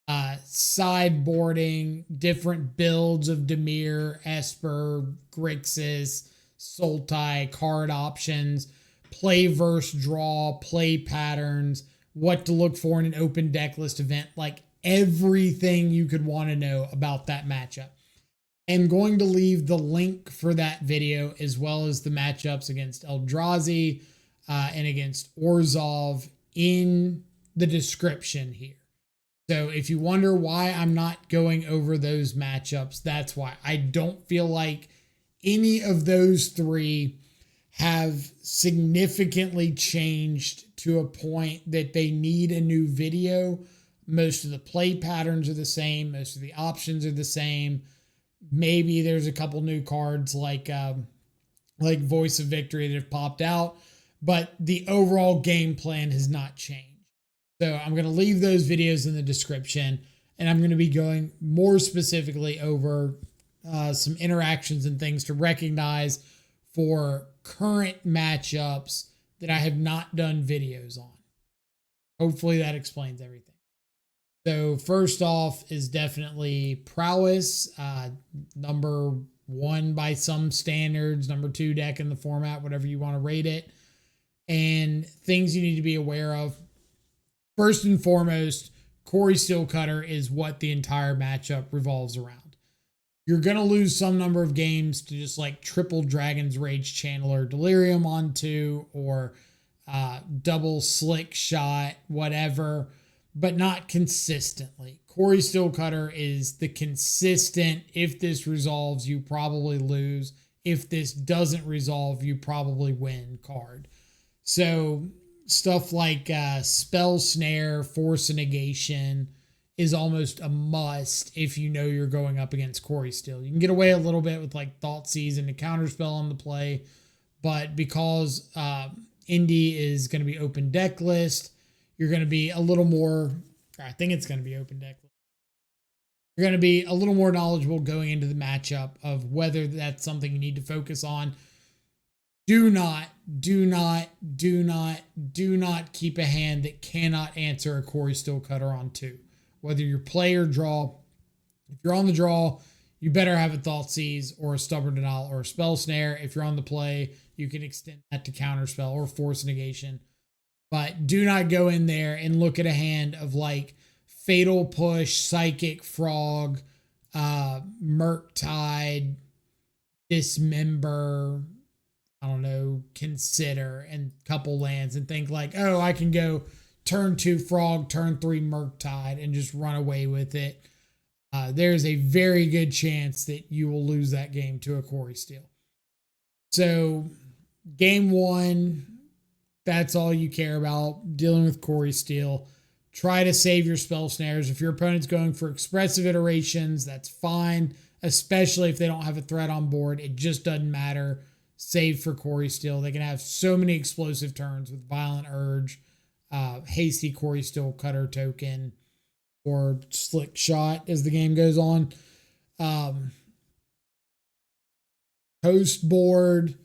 Sideboarding, different builds of Dimir, Esper, Grixis, Sultai, card options, play versus draw, play patterns, what to look for in an open deck list event, like everything you could want to know about that matchup. I am going to leave the link for that video as well as the matchups against Eldrazi and against Orzhov in the description here. So if you wonder why I'm not going over those matchups, that's why. I don't feel like any of those three have significantly changed to a point that they need a new video. Most of the play patterns are the same. Most of the options are the same. Maybe there's a couple new cards like Voice of Victory that have popped out, but the overall game plan has not changed. So I'm going to leave those videos in the description, and I'm going to be going more specifically over some interactions and things to recognize for current matchups that I have not done videos on. Hopefully that explains everything. So first off is definitely prowess, number 1 by some standards, number 2 deck in the format, whatever you want to rate it, and things you need to be aware of. First and foremost, Corey Steelcutter is what the entire matchup revolves around. You're going to lose some number of games to just like triple Dragon's Rage Channeler Delirium onto, or double Slick Shot, whatever, but not consistently. Corey Steelcutter is the consistent, if this resolves, you probably lose. If this doesn't resolve, you probably win card. So stuff like Spell Snare, Force of Negation is almost a must if you know you're going up against Corey Steel. You can get away a little bit with like Thoughtseize and the Counterspell on the play, but because Indy is going to be open deck list, you're going to be a little more, I think it's going to be open deck list. You're going to be a little more knowledgeable going into the matchup of whether that's something you need to focus on. Do not keep a hand that cannot answer a Corey Steelcutter on 2. Whether you're play or draw, if you're on the draw, you better have a Thoughtseize or a Stubborn Denial or a Spell Snare. If you're on the play, you can extend that to Counterspell or Force Negation. But do not go in there and look at a hand of like Fatal Push, Psychic Frog, Murktide, Dismember, I don't know, Consider, and couple lands and think like, oh, I can go turn 2 Frog, turn 3 Murktide, and just run away with it. There's a very good chance that you will lose that game to a Corey Steel. So game 1, that's all you care about, dealing with Corey Steel. Try to save your Spell Snares. If your opponent's going for expressive iterations, that's fine, especially if they don't have a threat on board. It just doesn't matter. Save for Corey Steel. They can have so many explosive turns with Violent Urge, hasty Corey Steelcutter token, or Slick Shot as the game goes on. Post board,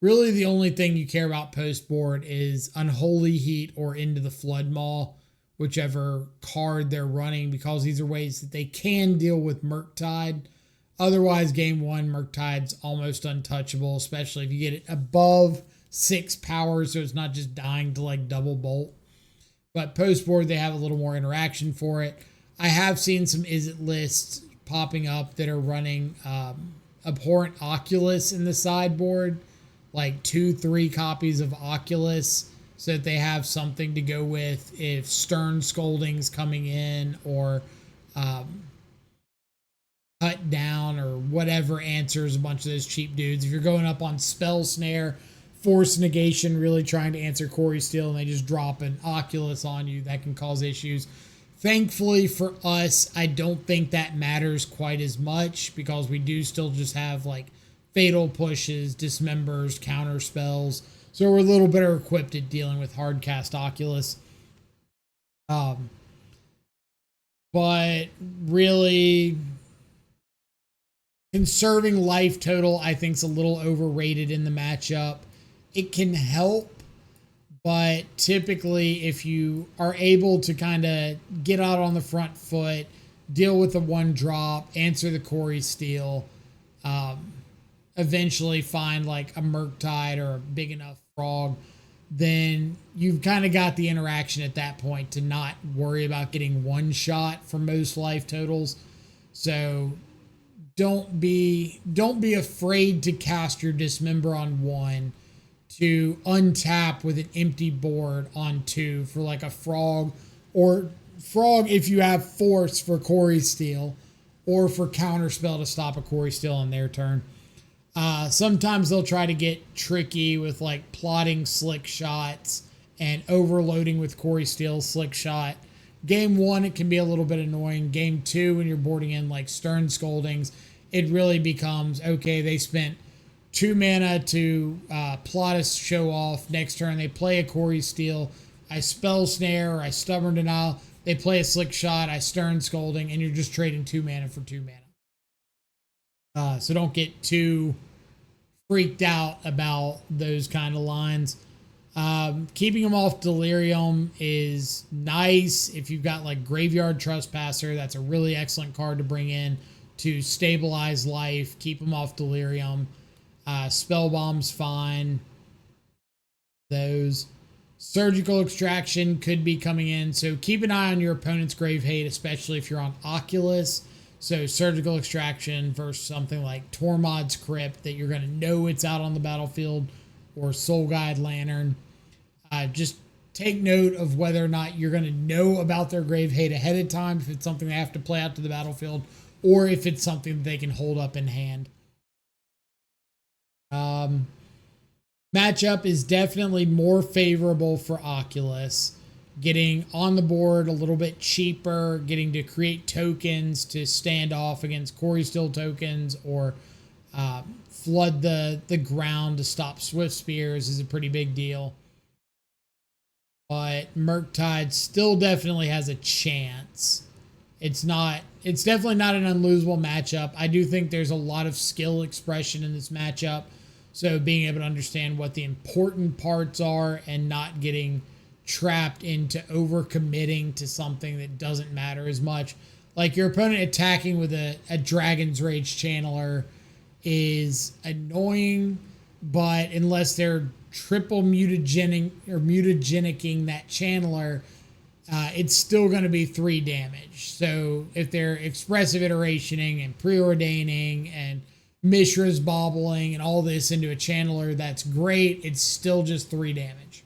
really the only thing you care about post board is Unholy Heat or Into the Flood Maw, whichever card they're running, because these are ways that they can deal with Murktide. Otherwise, game 1, Murktide's almost untouchable, especially if you get it above 6 power, so it's not just dying to like double bolt. But post board, they have a little more interaction for it. I have seen some Izzet lists popping up that are running Abhorrent Oculus in the sideboard, like 2-3 copies of Oculus, so that they have something to go with if Stern Scolding's coming in, or Cut Down, or whatever answers a bunch of those cheap dudes. If you're going up on Spell Snare, Force Negation, really trying to answer Corey Steel, and they just drop an Oculus on you, that can cause issues. Thankfully for us, I don't think that matters quite as much, because we do still just have like Fatal Pushes, Dismembers, Counter Spells, so we're a little better equipped at dealing with Hardcast Oculus. But really, conserving life total, I think, is a little overrated in the matchup. It can help, but typically if you are able to kind of get out on the front foot, deal with the 1-drop, answer the Corey Steel, eventually find like a Murktide or a big enough Frog, then you've kind of got the interaction at that point to not worry about getting one shot for most life totals. So don't be afraid to cast your Dismember on 1 to untap with an empty board on 2 for like a frog, or frog if you have force for Quarry Steel, or for counterspell to stop a Quarry Steel on their turn. Sometimes they'll try to get tricky with like plotting slick shots and overloading with Quarry Steel slick shot. Game 1, it can be a little bit annoying. Game 2, when you're boarding in like Stern Scoldings, it really becomes, okay, they spent 2 mana to plot a show off. Next turn, they play a Quarry Steel. I Spell Snare, or I Stubborn Denial. They play a slick shot. I Stern Scolding, and you're just trading 2 mana for 2 mana. So don't get too freaked out about those kind of lines. Keeping them off Delirium is nice. If you've got like Graveyard Trespasser, that's a really excellent card to bring in to stabilize life. Keep them off Delirium. Spellbomb's fine. Those. Surgical Extraction could be coming in, so keep an eye on your opponent's Grave Hate, especially if you're on Oculus. So Surgical Extraction versus something like Tormod's Crypt that you're going to know it's out on the battlefield, or Soul Guide Lantern. Just take note of whether or not you're going to know about their Grave Hate ahead of time, if it's something they have to play out to the battlefield, or if it's something that they can hold up in hand. Matchup is definitely more favorable for Oculus. Getting on the board a little bit cheaper, getting to create tokens to stand off against Quarry Steel tokens, or flood the ground to stop Swift Spears is a pretty big deal. But Murktide still definitely has a chance. It's definitely not an unlosable matchup. I do think there's a lot of skill expression in this matchup. So being able to understand what the important parts are and not getting trapped into overcommitting to something that doesn't matter as much. Like your opponent attacking with a Dragon's Rage Channeler is annoying, but unless they're triple mutagenicking that Channeler, it's still going to be 3 damage. So if they're expressive iterationing and preordaining and Mishra's bobbling and all this into a Channeler, that's great. It's still just 3 damage.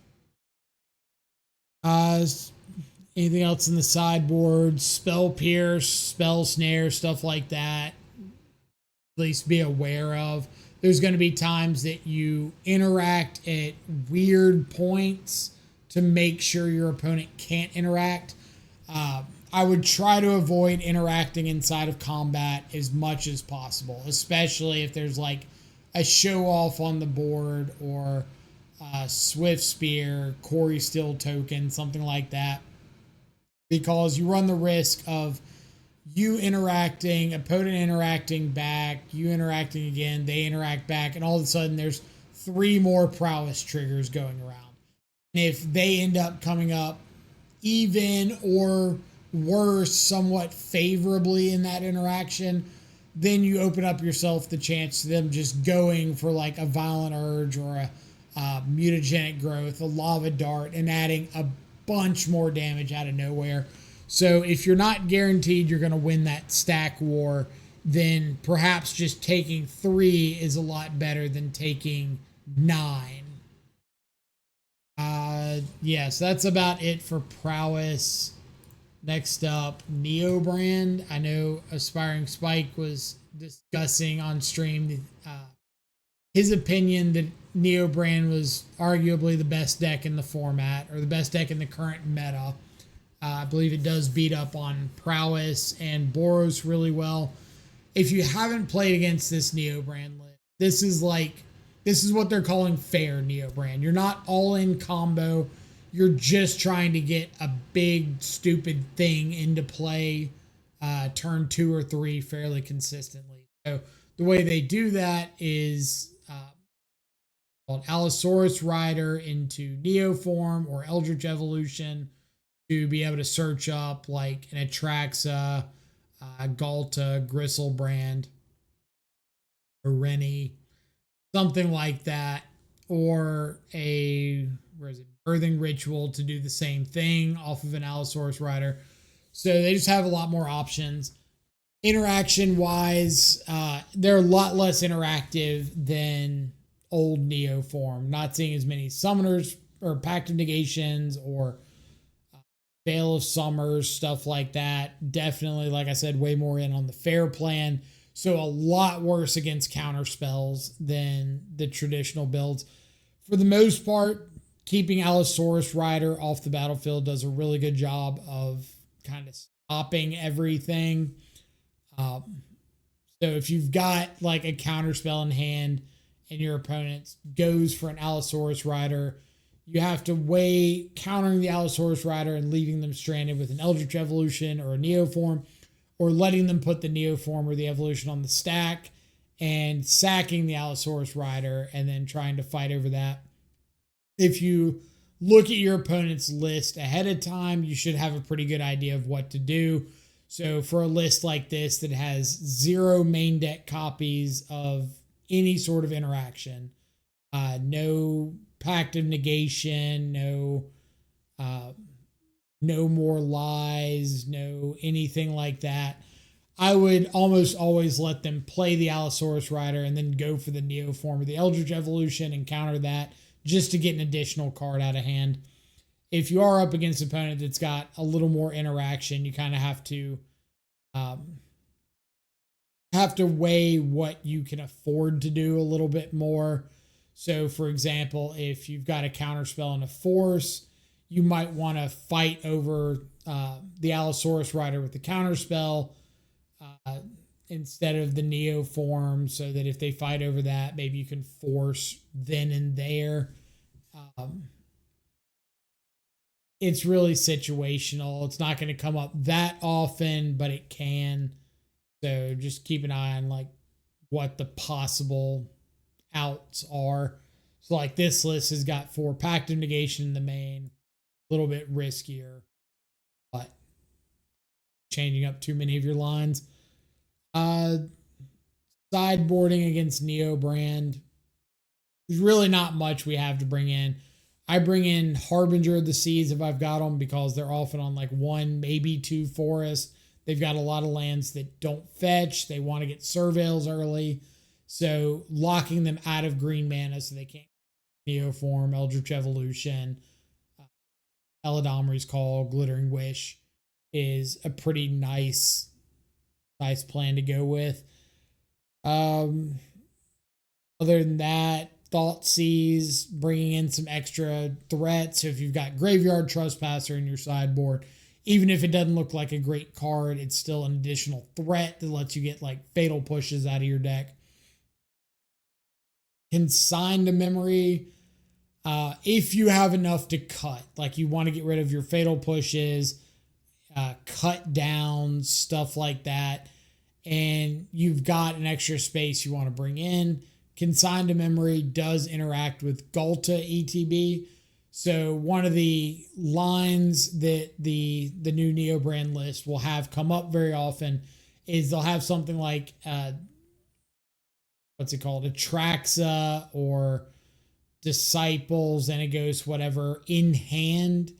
Anything else in the sideboard? Spell Pierce, Spell Snare, stuff like that. At least be aware of. There's going to be times that you interact at weird points to make sure your opponent can't interact. I would try to avoid interacting inside of combat as much as possible, especially if there's like a show off on the board, or Swift Spear, Quarry Steel token, something like that, because you run the risk of you interacting, opponent interacting back, you interacting again, they interact back, and all of a sudden there's 3 more prowess triggers going around. And if they end up coming up even or worse, somewhat favorably in that interaction, then you open up yourself the chance to them just going for like a Violent Urge or a Mutagenic Growth, a Lava Dart, and adding a bunch more damage out of nowhere. So if you're not guaranteed you're going to win that stack war, then perhaps just taking 3 is a lot better than taking 9. Yes, that's about it for prowess. Next up, Neo Brand. I know Aspiring Spike was discussing on stream his opinion that Neo Brand was arguably the best deck in the format, or the best deck in the current meta. I believe it does beat up on Prowess and Boros really well. If you haven't played against this Neo Brand list, this is what they're calling fair Neo Brand. You're not all in combo. You're just trying to get a big, stupid thing into play turn 2 or 3 fairly consistently. So the way they do that is called Allosaurus Rider into Neo form or Eldritch Evolution to be able to search up like an Atraxa, Galta, Gristlebrand, or Rennie, something like that, or a Birthing Ritual to do the same thing off of an Allosaurus Rider. So they just have a lot more options. Interaction wise, they're a lot less interactive than old Neo form. Not seeing as many summoners or pact of negations or Veil of Summers, stuff like that. Definitely, like I said, way more in on the fair plan. So a lot worse against counter spells than the traditional builds. For the most part, keeping Allosaurus Rider off the battlefield does a really good job of kind of stopping everything. So if you've got like a counter spell in hand and your opponent goes for an Allosaurus Rider, you have to weigh countering the Allosaurus Rider and leaving them stranded with an Eldritch Evolution or a Neoform, or letting them put the Neoform or the Evolution on the stack and sacking the Allosaurus Rider and then trying to fight over that. If you look at your opponent's list ahead of time, you should have a pretty good idea of what to do. So for a list like this that has 0 main deck copies of any sort of interaction, no Pact of Negation, no more lies, no anything like that, I would almost always let them play the Allosaurus Rider and then go for the Neoform or the Eldritch Evolution and counter that just to get an additional card out of hand. If you are up against an opponent that's got a little more interaction, you kind of have to weigh what you can afford to do a little bit more. So, for example, if you've got a counter spell and a force, you might want to fight over the Allosaurus Rider with the counter spell instead of the Neo form, so that if they fight over that, maybe you can force then and there. It's really situational. It's not going to come up that often, but it can. So just keep an eye on like what the possible outs are. So like this list has got 4 Pact of Negation in the main, a little bit riskier, but changing up too many of your lines. Sideboarding against Neo Brand. There's really not much we have to bring in. I bring in Harbinger of the Seas if I've got them, because they're often on like 1, maybe 2 forests. They've got a lot of lands that don't fetch. They want to get Surveils early. So locking them out of green mana so they can't Neoform, Eldritch Evolution, Eladamri's Call, Glittering Wish is a pretty nice plan to go with. Other than that, Thoughtseize, bringing in some extra threats. So if you've got Graveyard Trespasser in your sideboard, even if it doesn't look like a great card, it's still an additional threat that lets you get like fatal pushes out of your deck. Consign to Memory, if you have enough to cut, like you want to get rid of your fatal pushes, cut down, stuff like that, and you've got an extra space you want to bring in, Consign to Memory does interact with Galta ETB. So one of the lines that the new Neo brand list will have come up very often is they'll have something like what's it called, Atraxa or Disciples, and it goes whatever in hand,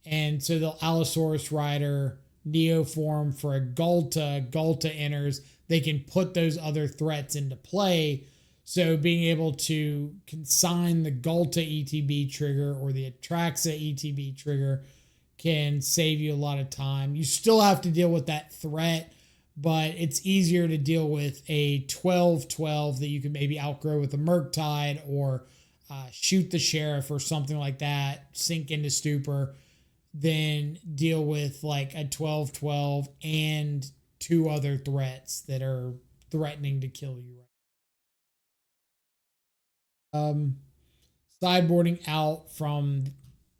and so the Allosaurus Rider Neo form for a Galta enters, they can put those other threats into play. So being able to consign the Galta ETB trigger or the Atraxa ETB trigger can save you a lot of time. You still have to deal with that threat, but it's easier to deal with a 12/12 that you can maybe outgrow with a Murktide or Shoot the Sheriff or something like that, sink into Stupor, than deal with like a 12/12 and 2 other threats that are threatening to kill you. Sideboarding out from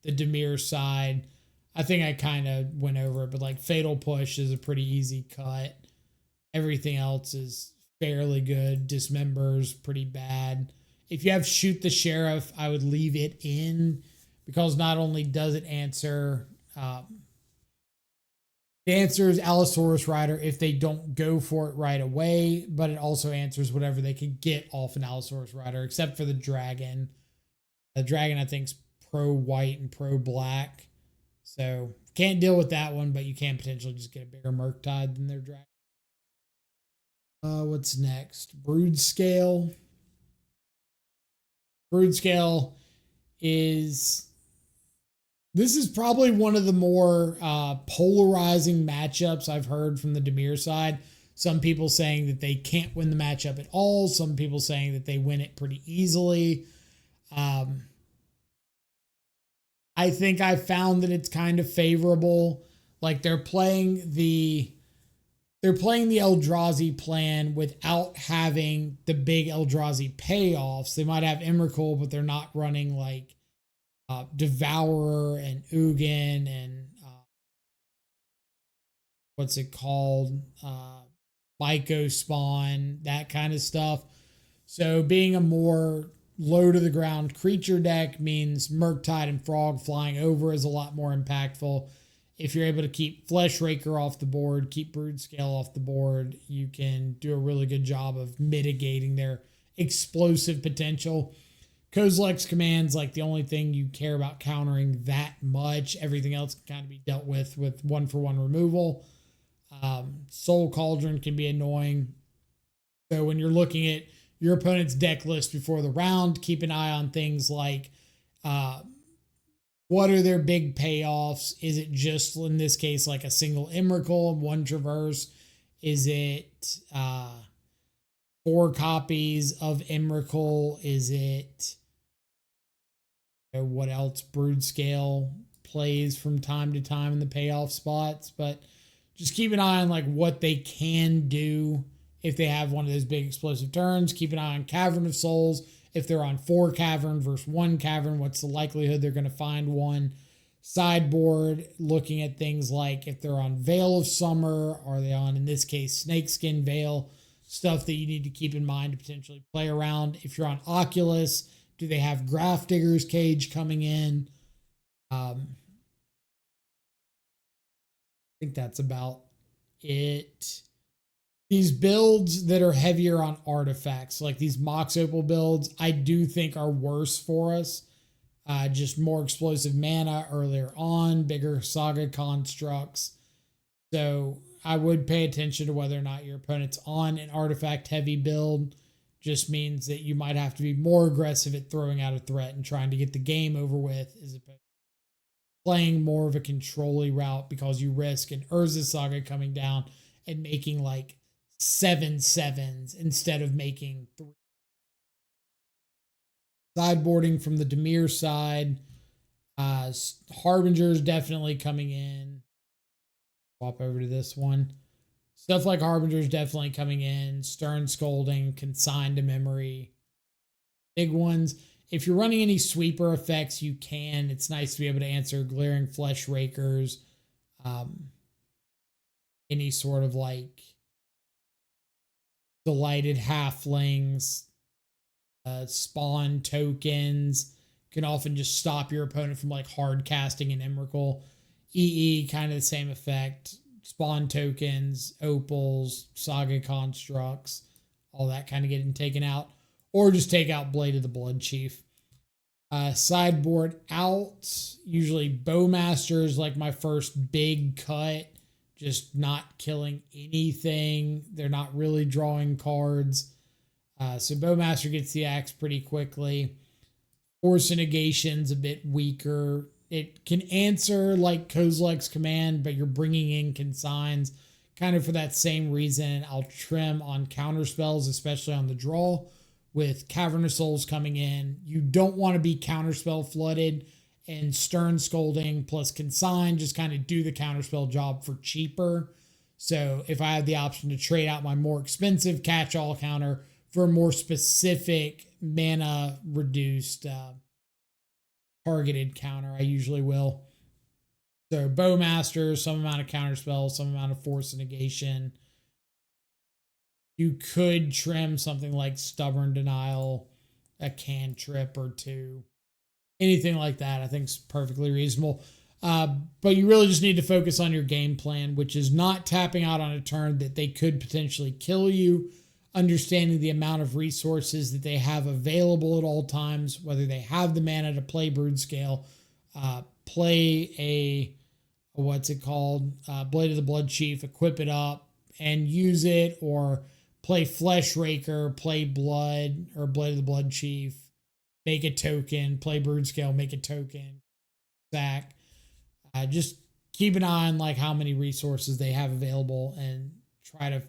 the Dimir side, I think I kind of went over it, but like Fatal Push is a pretty easy cut. Everything else is fairly good. Dismember's pretty bad. If you have Shoot the Sheriff, I would leave it in, because not only does it answer it answers Allosaurus Rider if they don't go for it right away, but it also answers whatever they can get off an Allosaurus Rider, except for the Dragon. The Dragon, I think, is pro-white and pro-black. So can't deal with that one, but you can potentially just get a bigger Murktide than their Dragon. What's next? Brood Scale. Brood Scale is, this is probably one of the more polarizing matchups I've heard from the Dimir side. Some people saying that they can't win the matchup at all. Some people saying that they win it pretty easily. I think I found that it's kind of favorable. Like they're playing the Eldrazi plan without having the big Eldrazi payoffs. They might have Emrakul, but they're not running like Devourer and Ugin and what's it called? Myco Spawn, that kind of stuff. So being a more low to the ground creature deck means Murktide and Frog flying over is a lot more impactful. If you're able to keep Fleshraker off the board, keep Broodscale off the board, you can do a really good job of mitigating their explosive potential. Kozilek's Command's like the only thing you care about countering that much. Everything else can kind of be dealt with 1-for-1 removal. Soul Cauldron can be annoying. So when you're looking at your opponent's deck list before the round, keep an eye on things like what are their big payoffs? Is it just, in this case, like a single Emrakul and one Traverse? Is it 4 copies of Emrakul? Is it, what else? Broodscale plays from time to time in the payoff spots. But just keep an eye on like what they can do if they have one of those big explosive turns. Keep an eye on Cavern of Souls. If they're on 4 cavern versus 1 cavern, what's the likelihood they're going to find one? Sideboard, looking at things like if they're on Veil of Summer, are they on, in this case, Snakeskin Veil, stuff that you need to keep in mind to potentially play around. If you're on Oculus, do they have Grafdigger's Cage coming in? I think that's about it. These builds that are heavier on artifacts, like these Mox Opal builds, I do think are worse for us. Just more explosive mana earlier on, bigger saga constructs. So I would pay attention to whether or not your opponent's on an artifact heavy build. Just means that you might have to be more aggressive at throwing out a threat and trying to get the game over with, as opposed to playing more of a control-y route, because you risk an Urza Saga coming down and making like 7 sevens instead of making 3. Sideboarding from the Dimir side. Harbinger's definitely coming in. Swap over to this one. Stuff like Harbinger's definitely coming in. Stern Scolding, Consigned to Memory. Big ones. If you're running any sweeper effects, you can. It's nice to be able to answer Glaring Fleshrakers. Any sort of like Delighted Halflings, spawn tokens can often just stop your opponent from like hard casting an Emrakul. EE, kind of the same effect. Spawn tokens, opals, saga constructs, all that kind of getting taken out. Or just take out Blade of the Blood Chief. Sideboard out, usually Bowmaster is like my first big cut. Just not killing anything. They're not really drawing cards. So Bowmaster gets the axe pretty quickly. Force of Negation's a bit weaker. It can answer like Kozilek's Command, but you're bringing in consigns. Kind of for that same reason, I'll trim on counter spells, especially on the draw. With Cavern of Souls coming in, you don't want to be counterspell flooded, and Stern Scolding plus Consign just kind of do the counterspell job for cheaper. So if I have the option to trade out my more expensive catch-all counter for a more specific mana reduced targeted counter, I usually will. So Bowmaster, some amount of counterspell, some amount of Force of Negation. You could trim something like Stubborn Denial, a cantrip or 2. Anything like that, I think, is perfectly reasonable. But you really just need to focus on your game plan, which is not tapping out on a turn that they could potentially kill you, understanding the amount of resources that they have available at all times, whether they have the mana to play Broodscale, play a, what's it called, Blade of the Blood Chief, equip it up and use it, or play Flesh Raker, play Blood or Blade of the Blood Chief, make a token, play Brood Scale, make a token, sack. Just keep an eye on like how many resources they have available and try to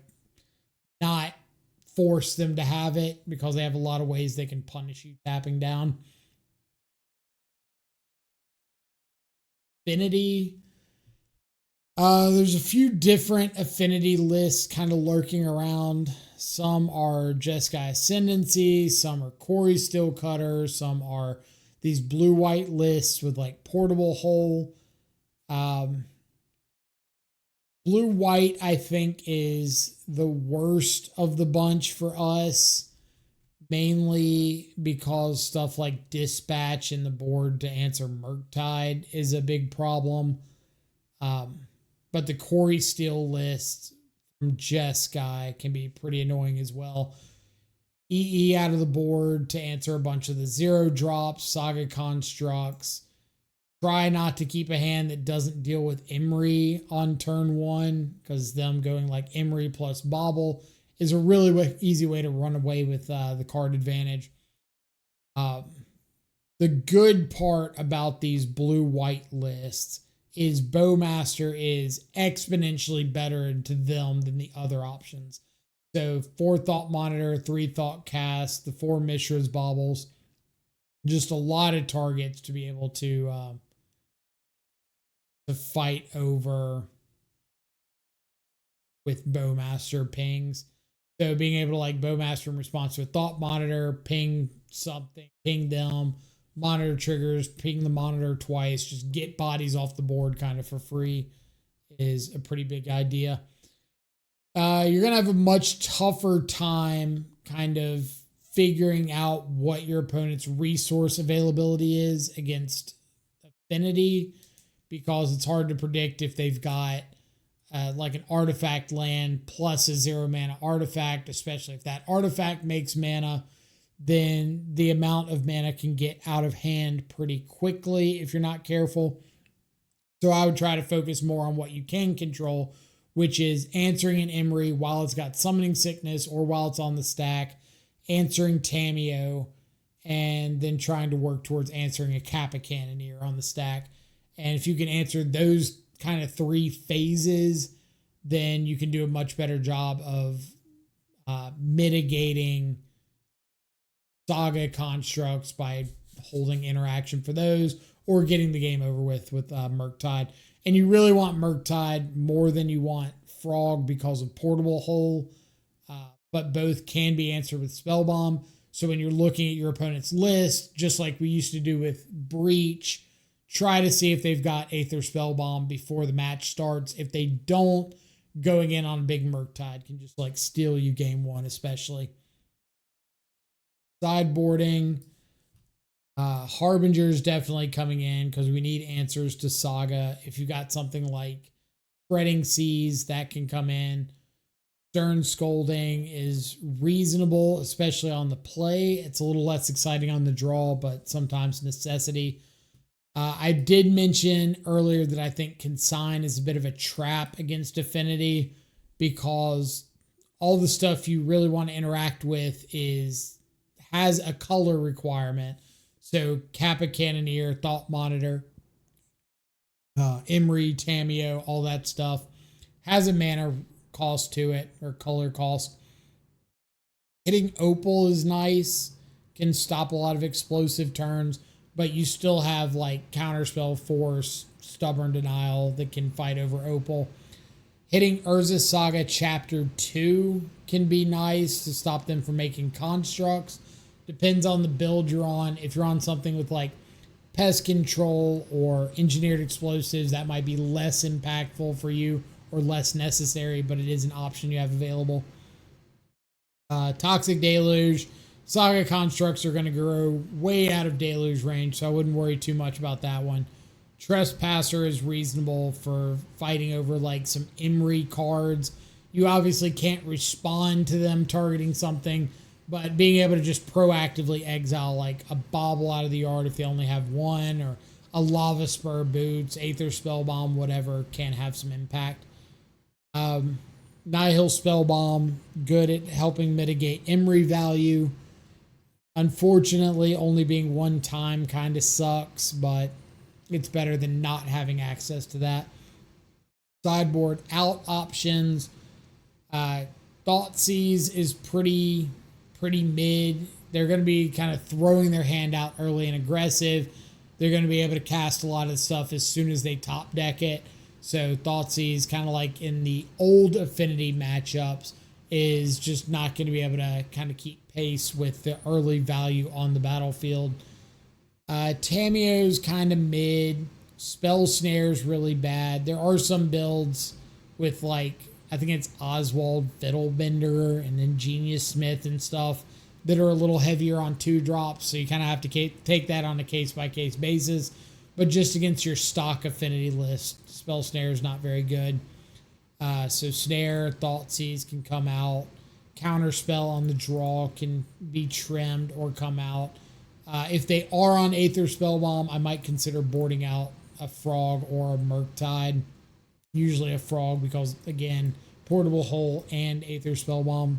not force them to have it, because they have a lot of ways they can punish you tapping down. Affinity. There's a few different affinity lists kind of lurking around. Some are Jeskai Ascendancy, some are Quarry Steelcutter, some are these blue-white lists with like Portable Hole. Blue-white, I think, is the worst of the bunch for us, mainly because stuff like Dispatch in the board to answer Murktide is a big problem. But the Quarry Steel list from Jeskai can be pretty annoying as well. EE out of the board to answer a bunch of the 0 drops, Saga Constructs. Try not to keep a hand that doesn't deal with Emery on turn 1, because them going like Emery plus Bobble is a really easy way to run away with the card advantage. The good part about these blue-white lists is Bowmaster is exponentially better to them than the other options. So 4 Thought Monitor, 3 Thought Cast, the 4 Mishra's Baubles, just a lot of targets to be able to fight over with Bowmaster pings. So being able to like Bowmaster in response to a Thought Monitor, ping something, ping them, monitor triggers, ping the monitor twice, just get bodies off the board kind of for free is a pretty big idea. You're going to have a much tougher time kind of figuring out what your opponent's resource availability is against Affinity, because it's hard to predict if they've got like an artifact land plus a 0 mana artifact, especially if that artifact makes mana. Then the amount of mana can get out of hand pretty quickly if you're not careful. So I would try to focus more on what you can control, which is answering an Emery while it's got Summoning Sickness or while it's on the stack, answering Tamiyo, and then trying to work towards answering a Kappa Cannoneer on the stack. And if you can answer those kind of 3 phases, then you can do a much better job of mitigating Saga Constructs by holding interaction for those or getting the game over with Murktide. And you really want Murktide more than you want Frog because of Portable Hole, but both can be answered with Spell Bomb. So when you're looking at your opponent's list, just like we used to do with Breach, try to see if they've got Aether Spell Bomb before the match starts. If they don't, going in on a big Murktide can just like steal you game 1 especially. Sideboarding. Harbinger's definitely coming in because we need answers to Saga. If you got something like Spreading Seas, that can come in. Stern Scolding is reasonable, especially on the play. It's a little less exciting on the draw, but sometimes necessity. I did mention earlier that I think Consign is a bit of a trap against Affinity, because all the stuff you really want to interact with has a color requirement. So Kappa Cannoneer, Thought Monitor, Emery, Tamiyo, all that stuff has a mana cost to it, or color cost. Hitting Opal is nice, can stop a lot of explosive turns, but you still have like Counterspell, Force, Stubborn Denial that can fight over Opal. Hitting Urza Saga Chapter 2 can be nice to stop them from making constructs. Depends on the build you're on. If you're on something with like Pest Control or Engineered Explosives, that might be less impactful for you or less necessary, but it is an option you have available. Toxic Deluge. Saga Constructs are going to grow way out of Deluge range, so I wouldn't worry too much about that one. Trespasser is reasonable for fighting over like some Emery cards. You obviously can't respond to them targeting something, but being able to just proactively exile like a Bobble out of the yard if they only have 1, or a Lava Spur Boots, Aether Spellbomb, whatever, can have some impact. Nihil Spellbomb, good at helping mitigate Emery value. Unfortunately, only being one time kind of sucks, but it's better than not having access to that. Sideboard out options. Thoughtseize is pretty mid. They're going to be kind of throwing their hand out early and aggressive. They're going to be able to cast a lot of stuff as soon as they top deck it. So Thoughtseize, kind of like in the old Affinity matchups, is just not going to be able to kind of keep pace with the early value on the battlefield. Tamiyo's kind of mid. Spell Snare's really bad. There are some builds with, like, I think it's Oswald Fiddlebender and Ingenious Smith and stuff that are a little heavier on 2-drops, so you kind of have to take that on a case-by-case basis. But just against your stock Affinity list, Spell Snare is not very good. So Snare, Thoughtseize can come out. Counterspell on the draw can be trimmed or come out. If they are on Aether Spellbomb, I might consider boarding out a Frog or a Murktide. Usually a Frog because, again, Portable Hole and Aether Spellbomb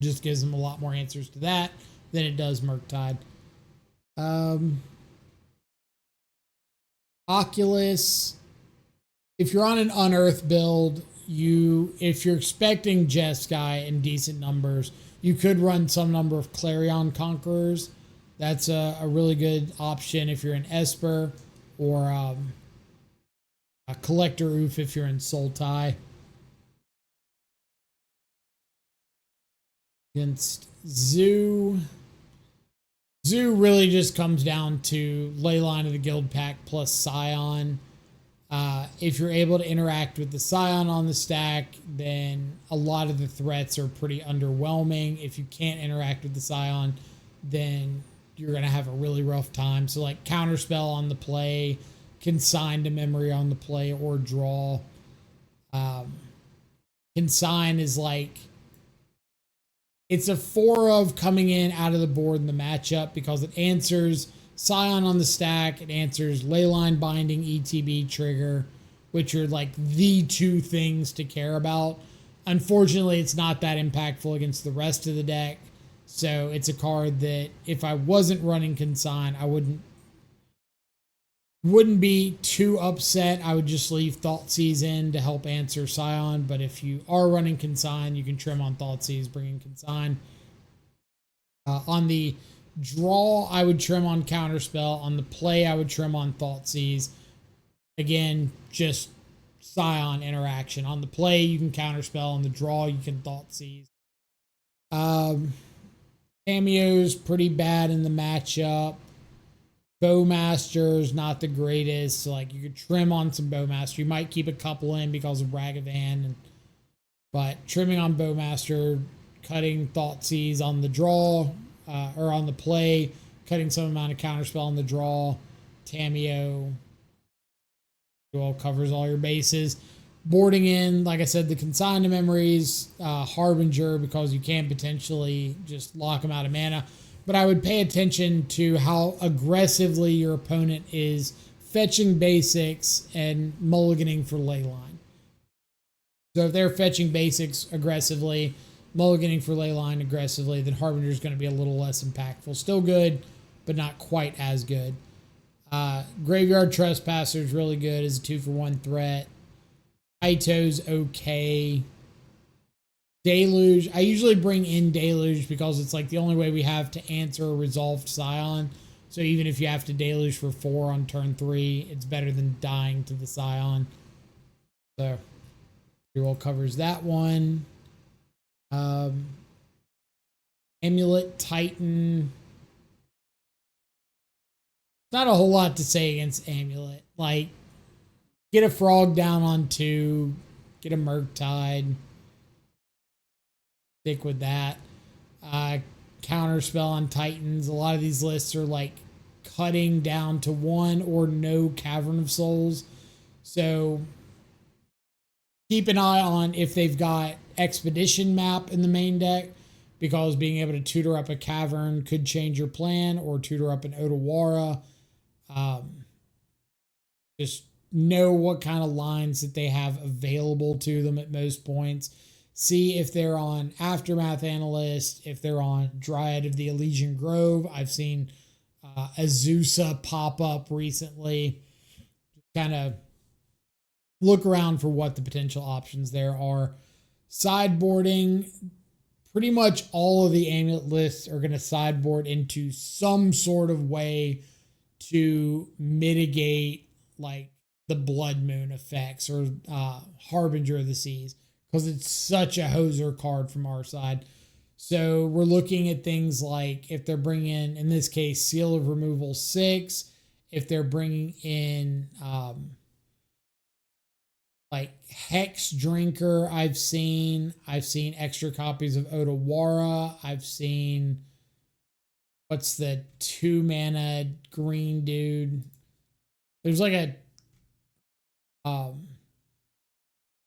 just gives them a lot more answers to that than it does Murktide. Oculus. If you're on an Unearth build, if you're expecting Jeskai in decent numbers, you could run some number of Clarion Conquerors. That's a really good option if you're in Esper, or a Collector Oof if you're in Sultai. Against Zoo really just comes down to Leyline of the Guild Pack plus Scion. If you're able to interact with the Scion on the stack, then a lot of the threats are pretty underwhelming. If you can't interact with the Scion, then you're going to have a really rough time. So, like, Counterspell on the play, Consign to Memory on the play, or draw. Consign is like, it's a 4 of coming in out of the board in the matchup because it answers Scion on the stack, it answers Leyline Binding, ETB trigger, which are like the two things to care about. Unfortunately, it's not that impactful against the rest of the deck. So it's a card that if I wasn't running Consign, I wouldn't be too upset. I would just leave Thoughtseize in to help answer Scion. But if you are running Consign, you can trim on Thoughtseize, bring in Consign. On the draw, I would trim on Counterspell. On the play, I would trim on Thoughtseize. Again, just Scion interaction. On the play, you can Counterspell. On the draw, you can Thoughtseize. Cameo's pretty bad in the matchup. Bowmaster's not the greatest. So, like, you could trim on some Bowmaster. You might keep a couple in because of Ragavan. But trimming on Bowmaster, cutting Thoughtseize on the draw, or on the play, cutting some amount of Counterspell on the draw. Tamiyo covers all your bases. Boarding in, like I said, the Consign to Memories, Harbinger, because you can potentially just lock them out of mana. But I would pay attention to how aggressively your opponent is fetching basics and mulliganing for Leyline. So if they're fetching basics aggressively, mulliganing for Leyline aggressively, then Harbinger is going to be a little less impactful. Still good, but not quite as good. Graveyard Trespasser is really good as a 2-for-1 threat. Aito's okay. Deluge. I usually bring in Deluge because it's like the only way we have to answer a resolved Scion. So even if you have to Deluge for 4 on turn 3, it's better than dying to the Scion. So pretty well covers that one. Amulet Titan. Not a whole lot to say against Amulet. Like, get a Frog down on 2. Get a Murktide. Stick with that. Counterspell on Titans. A lot of these lists are like cutting down to 1 or no Cavern of Souls. So keep an eye on if they've got Expedition Map in the main deck, because being able to tutor up a Cavern could change your plan, or tutor up an Otawara. Just know what kind of lines that they have available to them at most points. see if they're on Aftermath Analyst, if they're on Dryad of the Elysian Grove. I've seen Azusa pop up recently. Kind of look around for what the potential options there are. Sideboarding, pretty much all of the amulet lists are going to sideboard into some sort of way to mitigate like the Blood Moon effects or Harbinger of the Seas, because it's such a hoser card from our side. So we're looking at things like if they're bringing in this case, Seal of Removal 6, if they're bringing in like Hex Drinker, I've seen extra copies of Otawara. I've seen, what's the 2-mana green dude? There's like a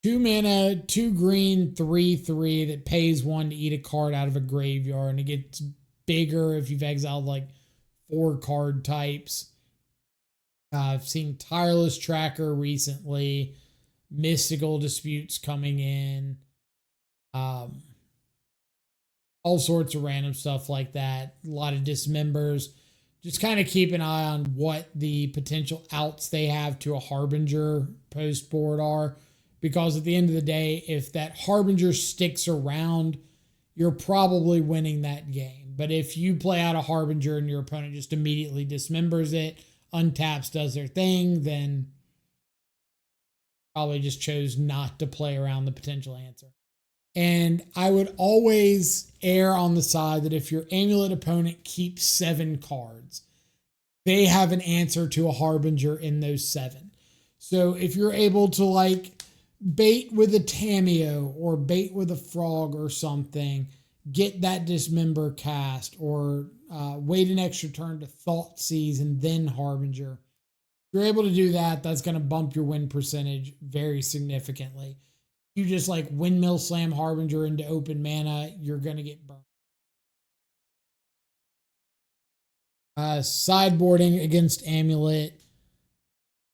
2-mana, 2 green, 3/3 that pays 1 to eat a card out of a graveyard, and it gets bigger if you've exiled like 4 card types. I've seen Tireless Tracker recently, Mystical Disputes coming in, all sorts of random stuff like that. A lot of Dismembers. Just kind of keep an eye on what the potential outs they have to a Harbinger post board are, because at the end of the day, if that Harbinger sticks around, you're probably winning that game. But if you play out a Harbinger and your opponent just immediately dismembers it, untaps, does their thing, then probably just chose not to play around the potential answer. And I would always err on the side that if your amulet opponent keeps 7 cards, they have an answer to a Harbinger in those 7. So if you're able to like bait with a Tameo or bait with a Frog or something, get that Dismember cast, or wait an extra turn to Thoughtseize and then Harbinger. If you're able to do that, that's going to bump your win percentage very significantly. You just like Windmill Slam Harbinger into open mana, you're going to get burned. Sideboarding against Amulet.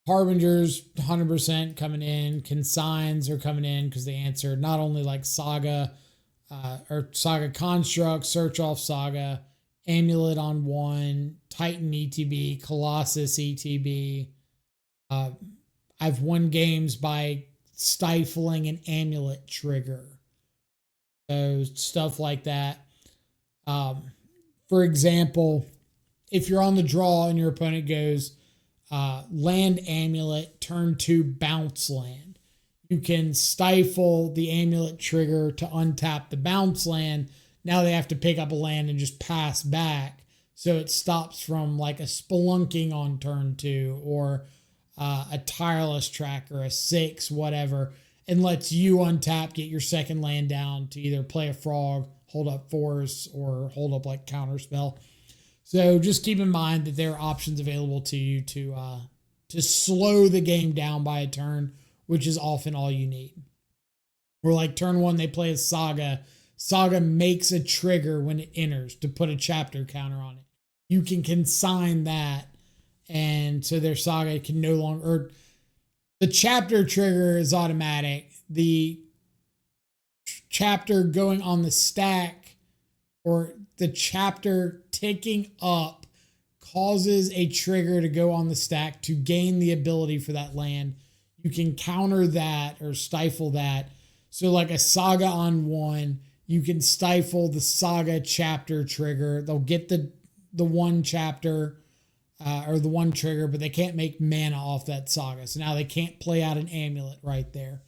Harbingers 100% coming in. Consigns are coming in because they answer not only like Saga or Saga Construct, Search Off Saga, Amulet on 1, Titan ETB, Colossus ETB. I've won games by stifling an Amulet trigger. So stuff like that. For example, if you're on the draw and your opponent goes land Amulet, turn 2 bounce land, you can stifle the Amulet trigger to untap the bounce land. Now they have to pick up a land and just pass back. So it stops from like a Spelunking on turn 2 or a Tireless Tracker, a 6, whatever, and lets you untap, get your second land down to either play a Frog, hold up Force, or hold up like Counterspell. So just keep in mind that there are options available to you to slow the game down by a turn, which is often all you need. Or like turn 1, they play a Saga. Saga makes a trigger when it enters to put a chapter counter on it. You can consign that, and so their Saga can no longer, or the chapter trigger is automatic. The chapter going on the stack or the chapter ticking up causes a trigger to go on the stack to gain the ability for that land. You can counter that or stifle that. So like a Saga on 1, you can stifle the Saga chapter trigger. They'll get the 1 chapter or the 1 trigger, but they can't make mana off that Saga. So now they can't play out an Amulet right there.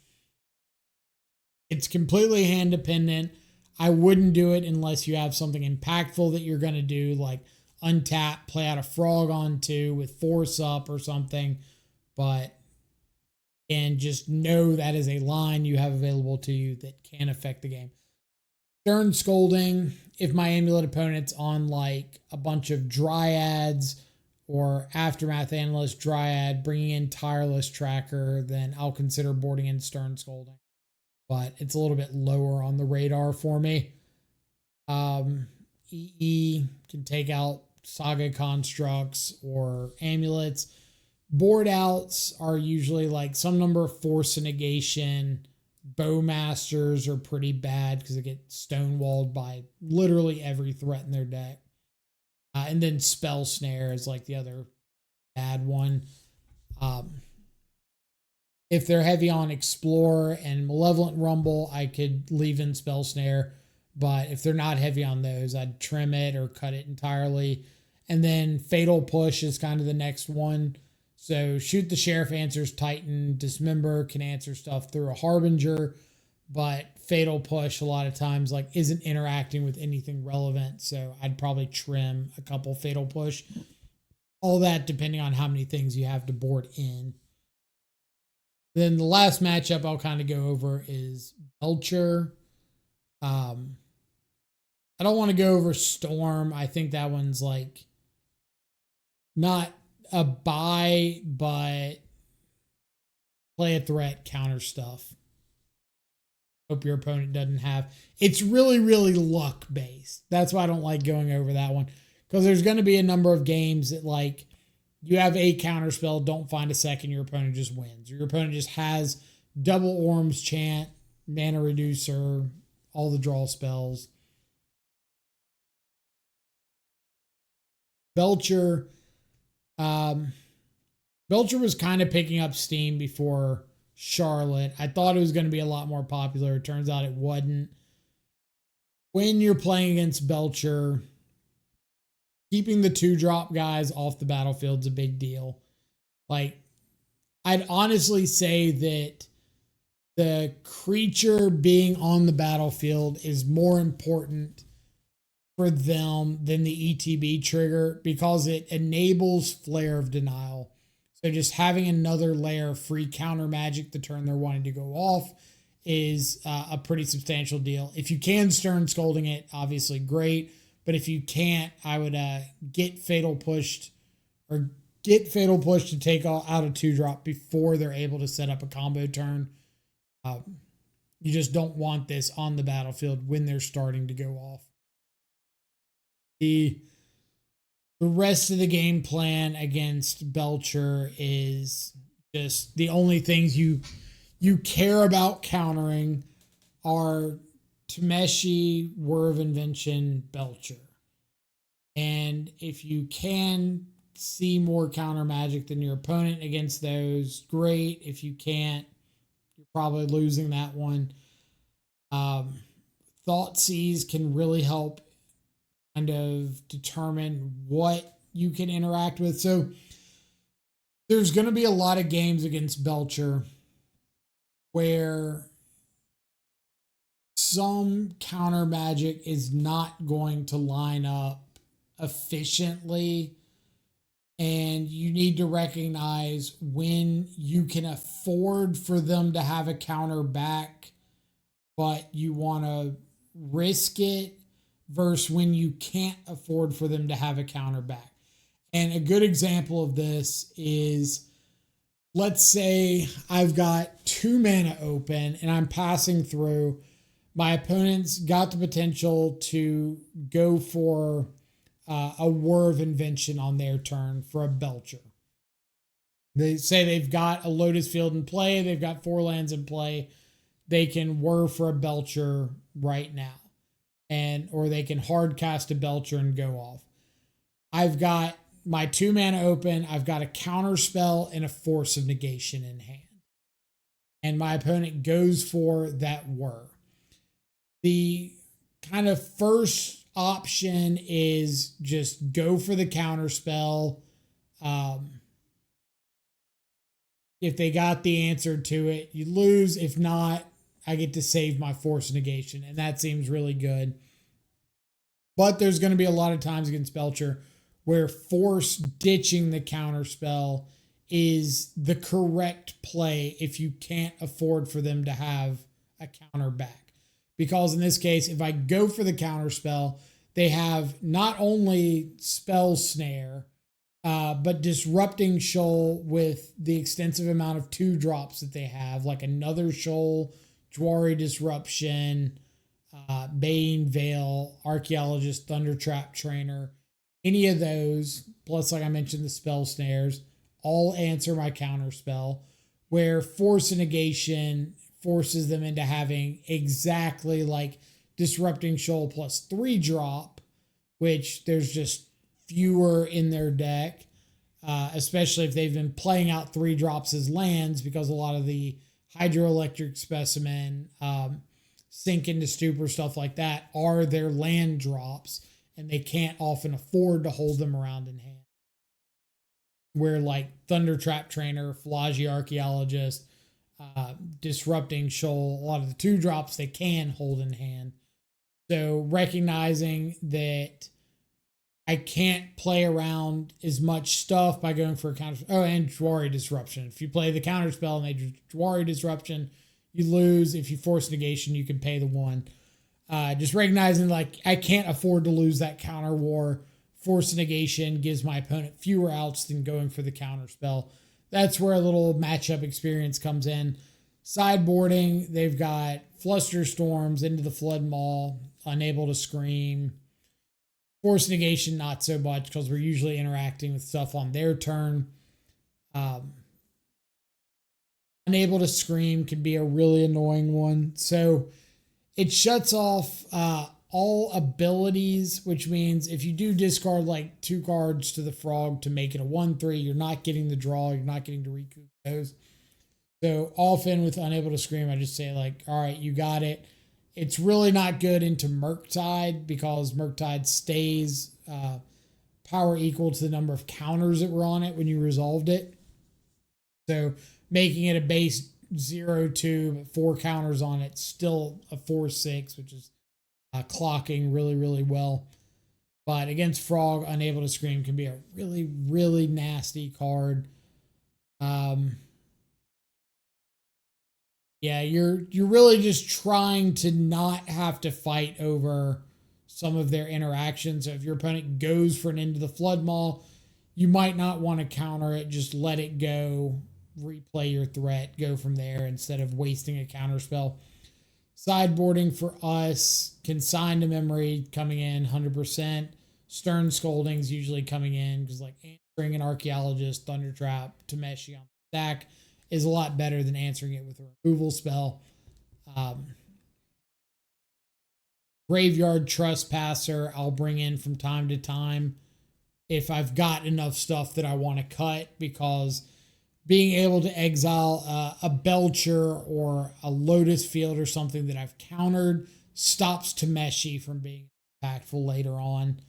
It's completely hand dependent. I wouldn't do it unless you have something impactful that you're going to do, like untap, play out a Frog on 2 with Force up or something. But, and just know that is a line you have available to you that can affect the game. Stern Scolding, if my Amulet opponent's on like a bunch of Dryads or Aftermath Analyst Dryad, bringing in Tireless Tracker, then I'll consider boarding in Stern Scolding. But it's a little bit lower on the radar for me. EE can take out Saga Constructs or Amulets. Board outs are usually like some number of Force and Negation, Bowmasters are pretty bad because they get stonewalled by literally every threat in their deck. And then Spell Snare is like the other bad one. If they're heavy on Explore and Malevolent Rumble, I could leave in Spell Snare. But if they're not heavy on those, I'd trim it or cut it entirely. And then Fatal Push is kind of the next one. So Shoot the Sheriff answers Titan. Dismember can answer stuff through a Harbinger. But Fatal Push a lot of times like isn't interacting with anything relevant. So I'd probably trim a couple Fatal Push. All that depending on how many things you have to board in. Then the last matchup I'll kind of go over is Belcher. I don't want to go over Storm. I think that one's like not a buy, but play a threat, counter stuff. Hope your opponent doesn't have. It's really, really luck based. That's why I don't like going over that one. Because there's going to be a number of games that like you have a counter spell, don't find a second, your opponent just wins. Or your opponent just has double Orm's Chant, Mana Reducer, all the draw spells. Belcher. Belcher was kind of picking up steam before Charlotte. I thought it was going to be a lot more popular. It turns out it wasn't. When you're playing against Belcher, keeping the 2-drop guys off the battlefield is a big deal. Like, I'd honestly say that the creature being on the battlefield is more important for them than the ETB trigger because it enables Flare of Denial. So just having another layer of free counter magic the turn they're wanting to go off is a pretty substantial deal. If you can Stern Scolding it, obviously great. But if you can't, I would get Fatal Pushed to take out a 2-drop before they're able to set up a combo turn. You just don't want this on the battlefield when they're starting to go off. The rest of the game plan against Belcher is just the only things you care about countering are Tameshi, Whir of Invention, Belcher. And if you can see more counter magic than your opponent against those, great. If you can't, you're probably losing that one. Thoughtseize can really help kind of determine what you can interact with. So there's going to be a lot of games against Belcher where some counter magic is not going to line up efficiently, and you need to recognize when you can afford for them to have a counter back, but you want to risk it versus when you can't afford for them to have a counter back. And a good example of this is, let's say I've got 2 mana open and I'm passing through. My opponent's got the potential to go for a Whir of Invention on their turn for a Belcher. They say they've got a Lotus Field in play. They've got 4 lands in play. They can Whir for a Belcher right now. Or they can hard cast a Belcher and go off. I've got my 2 mana open. I've got a counter spell and a Force of Negation in hand. And my opponent goes for that Whir. The kind of first option is just go for the counter spell. If they got the answer to it, you lose. If not, I get to save my Force of Negation, and that seems really good. But there's going to be a lot of times against Belcher where force ditching the counter spell is the correct play if you can't afford for them to have a counter back. Because in this case, if I go for the counter spell, they have not only Spell Snare, but Disrupting Shoal with the extensive amount of 2-drops that they have, like another Shoal, Jwari Disruption, Bane Veil, Archaeologist, Thundertrap Trainer, any of those, plus like I mentioned, the Spell Snares, all answer my counter spell, where Force of Negation forces them into having exactly like Disrupting Shoal plus 3 drop, which there's just fewer in their deck, especially if they've been playing out 3 drops as lands, because a lot of the Hydroelectric Specimen, Sink into Stupor, stuff like that are their land drops, and they can't often afford to hold them around in hand. Where like Thunder Trap Trainer, Pelagia Archaeologist, Disrupting Shoal, a lot of the 2 drops they can hold in hand. So recognizing that I can't play around as much stuff by going for a counter. Oh, and Jwari Disruption. If you play the counter spell and they Jwari Disruption, you lose. If you force negation, you can pay the 1. Just recognizing like I can't afford to lose that counter war. Force negation gives my opponent fewer outs than going for the counter spell. That's where a little matchup experience comes in. Sideboarding, they've got Flusterstorms, Into the Flood Maw, Unable to Scream. Force negation, not so much, because we're usually interacting with stuff on their turn. Unable to Scream can be a really annoying one. So it shuts off all abilities, which means if you do discard like 2 cards to the Frog to make it a 1/3, you're not getting the draw, you're not getting to recoup those. So often with Unable to Scream, I just say like, all right, you got it. It's really not good into Murktide, because Murktide stays power equal to the number of counters that were on it when you resolved it. So making it a base 0/2, but 4 counters on it, still a 4/6, which is clocking really, really well. But against Frog, Unable to Scream can be a really, really nasty card. Yeah, you're really just trying to not have to fight over some of their interactions. So if your opponent goes for an Into the Flood Maw, you might not want to counter it. Just let it go, replay your threat, go from there instead of wasting a counter spell. Sideboarding for us, Consign to Memory coming in 100%. Stern Scolding's usually coming in because like answering an Archaeologist, Thunder Trap, Tameshi on the stack is a lot better than answering it with a removal spell. Graveyard Trespasser I'll bring in from time to time if I've got enough stuff that I want to cut, because being able to exile a Belcher or a Lotus Field or something that I've countered stops Tameshi from being impactful later on.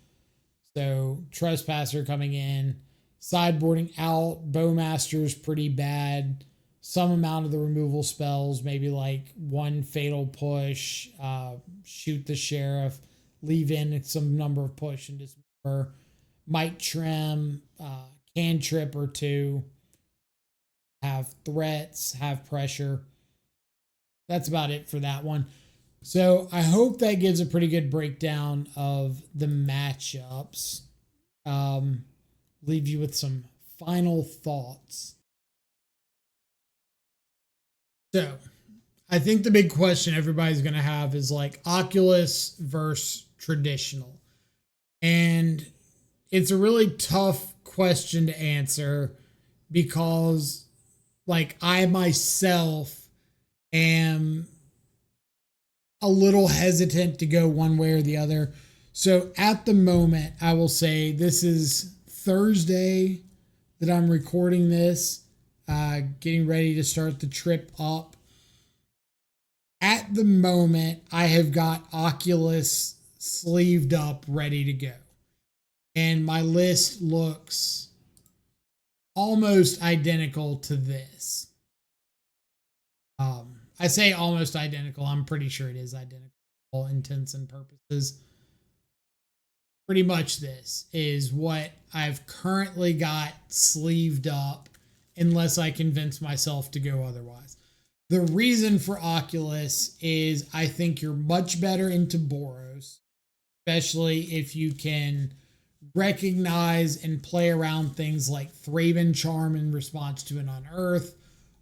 So Trespasser coming in. Sideboarding out, Bowmaster's pretty bad. Some amount of the removal spells, maybe like 1 Fatal Push, Shoot the Sheriff, leave in some number of push and dismember. Might Trim, Cantrip or 2. Have threats, have pressure. That's about it for that one. So I hope that gives a pretty good breakdown of the matchups. Leave you with some final thoughts. So I think the big question everybody's going to have is like Oculus versus traditional. And it's a really tough question to answer, because like I myself am a little hesitant to go one way or the other. So at the moment, I will say this is Thursday that I'm recording this, getting ready to start the trip up. At the moment, I have got Oculus sleeved up, ready to go. And my list looks almost identical to this. I say almost identical. I'm pretty sure it is identical for all intents and purposes. Pretty much this is what I've currently got sleeved up, unless I convince myself to go otherwise. The reason for Oculus is I think you're much better into Boros, especially if you can recognize and play around things like Thraben Charm in response to an Unearth,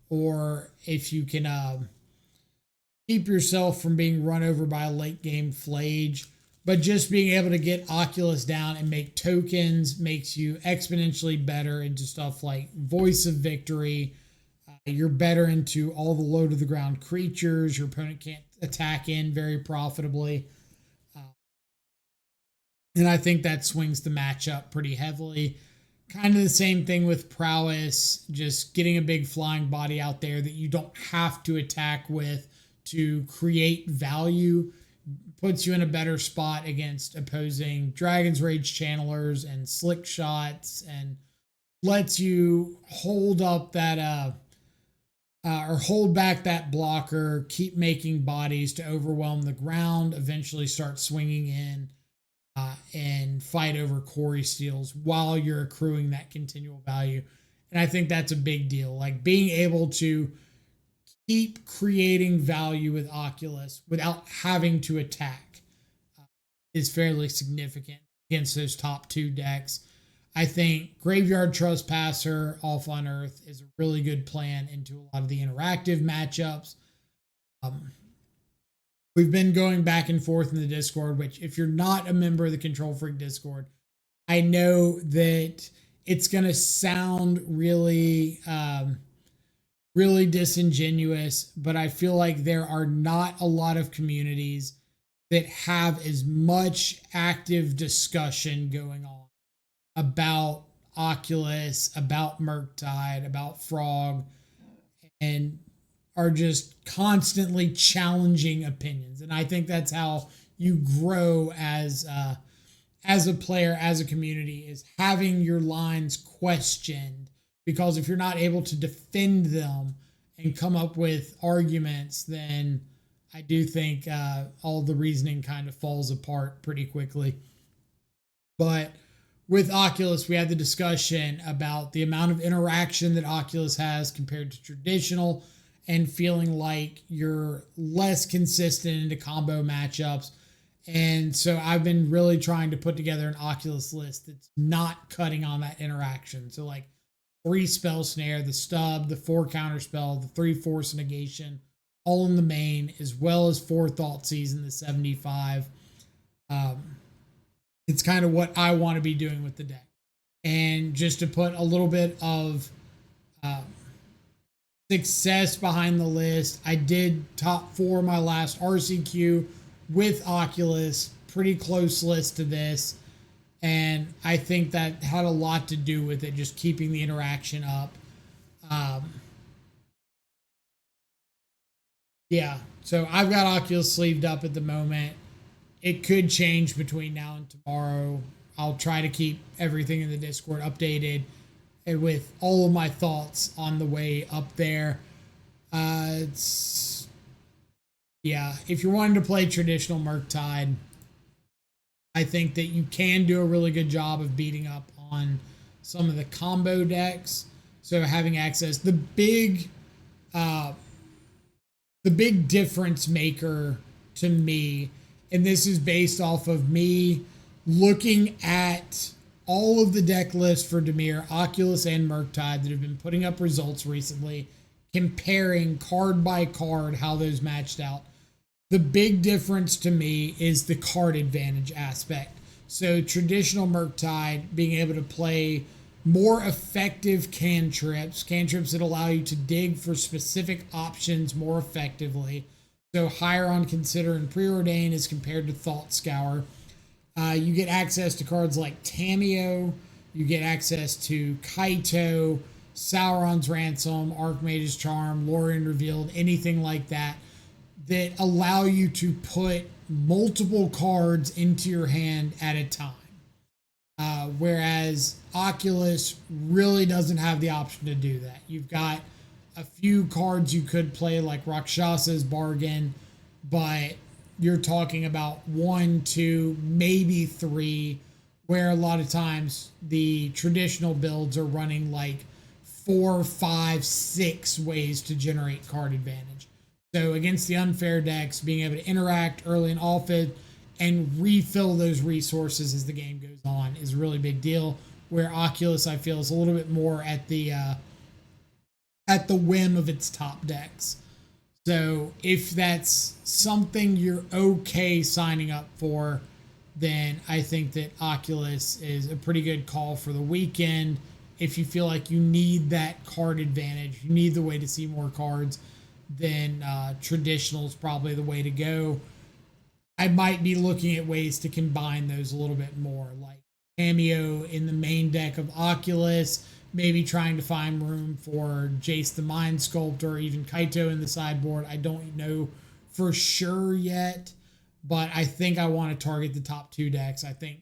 or if you can keep yourself from being run over by a late game Flage. But just being able to get Oculus down and make tokens makes you exponentially better into stuff like Voice of Victory. You're better into all the low to the ground creatures. Your opponent can't attack in very profitably. And I think that swings the matchup pretty heavily. Kind of the same thing with prowess, just getting a big flying body out there that you don't have to attack with to create value puts you in a better spot against opposing Dragon's Rage channelers and slick shots, and lets you hold up that or hold back that blocker, keep making bodies to overwhelm the ground, eventually start swinging in and fight over Corey steals while you're accruing that continual value. And I think that's a big deal. Like being able to keep creating value with Oculus without having to attack is fairly significant against those top two decks. I think Graveyard Trespasser off Unearth is a really good plan into a lot of the interactive matchups. We've been going back and forth in the Discord, which if you're not a member of the Control Freak Discord, I know that it's going to sound really, really disingenuous, but I feel like there are not a lot of communities that have as much active discussion going on about Oculus, about Murktide, about Frog, and are just constantly challenging opinions. And I think that's how you grow as a player, as a community, is having your lines questioned. Because if you're not able to defend them and come up with arguments, then I do think all the reasoning kind of falls apart pretty quickly. But with Oculus, we had the discussion about the amount of interaction that Oculus has compared to traditional, and feeling like you're less consistent into combo matchups. And so I've been really trying to put together an Oculus list that's not cutting on that interaction. So like 3 spell snare, the stub, the 4 counter spell, the 3 force negation, all in the main, as well as 4 Thoughtseize in the 75. It's kind of what I want to be doing with the deck. And just to put a little bit of success behind the list, I did top 4 my last RCQ with Oculus, pretty close list to this. And I think that had a lot to do with it, just keeping the interaction up. Yeah, so I've got Oculus sleeved up at the moment. It could change between now and tomorrow. I'll try to keep everything in the Discord updated and with all of my thoughts on the way up there. If you're wanting to play traditional Murktide, I think that you can do a really good job of beating up on some of the combo decks. So having access, the big difference maker to me, and this is based off of me looking at all of the deck lists for Dimir, Oculus, and Murktide that have been putting up results recently, comparing card by card how those matched out. The big difference to me is the card advantage aspect. So traditional Murktide being able to play more effective cantrips that allow you to dig for specific options more effectively. So higher on Consider and Preordain as compared to Thought Scour. You get access to cards like Tameo. You get access to Kaito, Sauron's Ransom, Archmage's Charm, Lorien Revealed, anything like that allow you to put multiple cards into your hand at a time. Whereas Oculus really doesn't have the option to do that. You've got a few cards you could play, like Rakshasa's Bargain, but you're talking about 1, 2, maybe 3, where a lot of times the traditional builds are running like 4, 5, 6 ways to generate card advantage. So against the unfair decks, being able to interact early and often and refill those resources as the game goes on is a really big deal. Where Oculus, I feel, is a little bit more at the whim of its top decks. So if that's something you're okay signing up for, then I think that Oculus is a pretty good call for the weekend if you feel like you need that card advantage, you need the way to see more cards, then traditional is probably the way to go. I might be looking at ways to combine those a little bit more, like Cameo in the main deck of Oculus, maybe trying to find room for Jace the Mind Sculptor, or even Kaito in the sideboard. I don't know for sure yet, but I think I want to target the top 2 decks. I think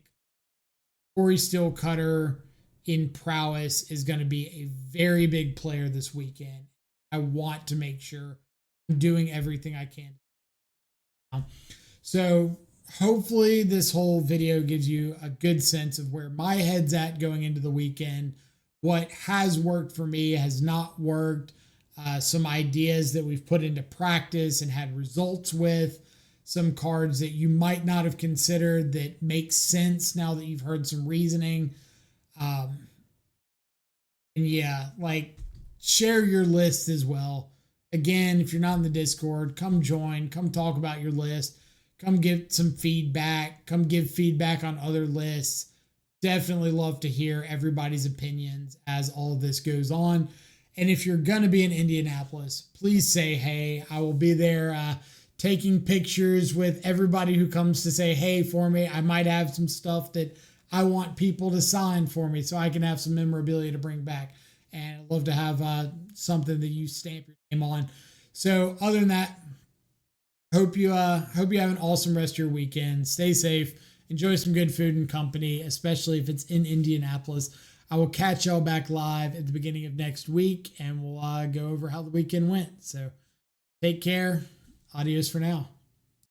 Corey Steelcutter in prowess is going to be a very big player this weekend. I want to make sure I'm doing everything I can. So hopefully this whole video gives you a good sense of where my head's at going into the weekend. What has worked for me has not worked. Some ideas that we've put into practice and had results with. Some cards that you might not have considered that make sense now that you've heard some reasoning. And yeah, like share your list as well. Again, if you're not in the Discord, come join, come talk about your list, come give some feedback, come give feedback on other lists. Definitely love to hear everybody's opinions as all of this goes on. And if you're going to be in Indianapolis, please say hey. I will be there taking pictures with everybody who comes to say hey for me. I might have some stuff that I want people to sign for me so I can have some memorabilia to bring back. And I'd love to have something that you stamp your name on. So other than that, hope you have an awesome rest of your weekend. Stay safe. Enjoy some good food and company, especially if it's in Indianapolis. I will catch y'all back live at the beginning of next week, and we'll go over how the weekend went. So take care. Adios for now.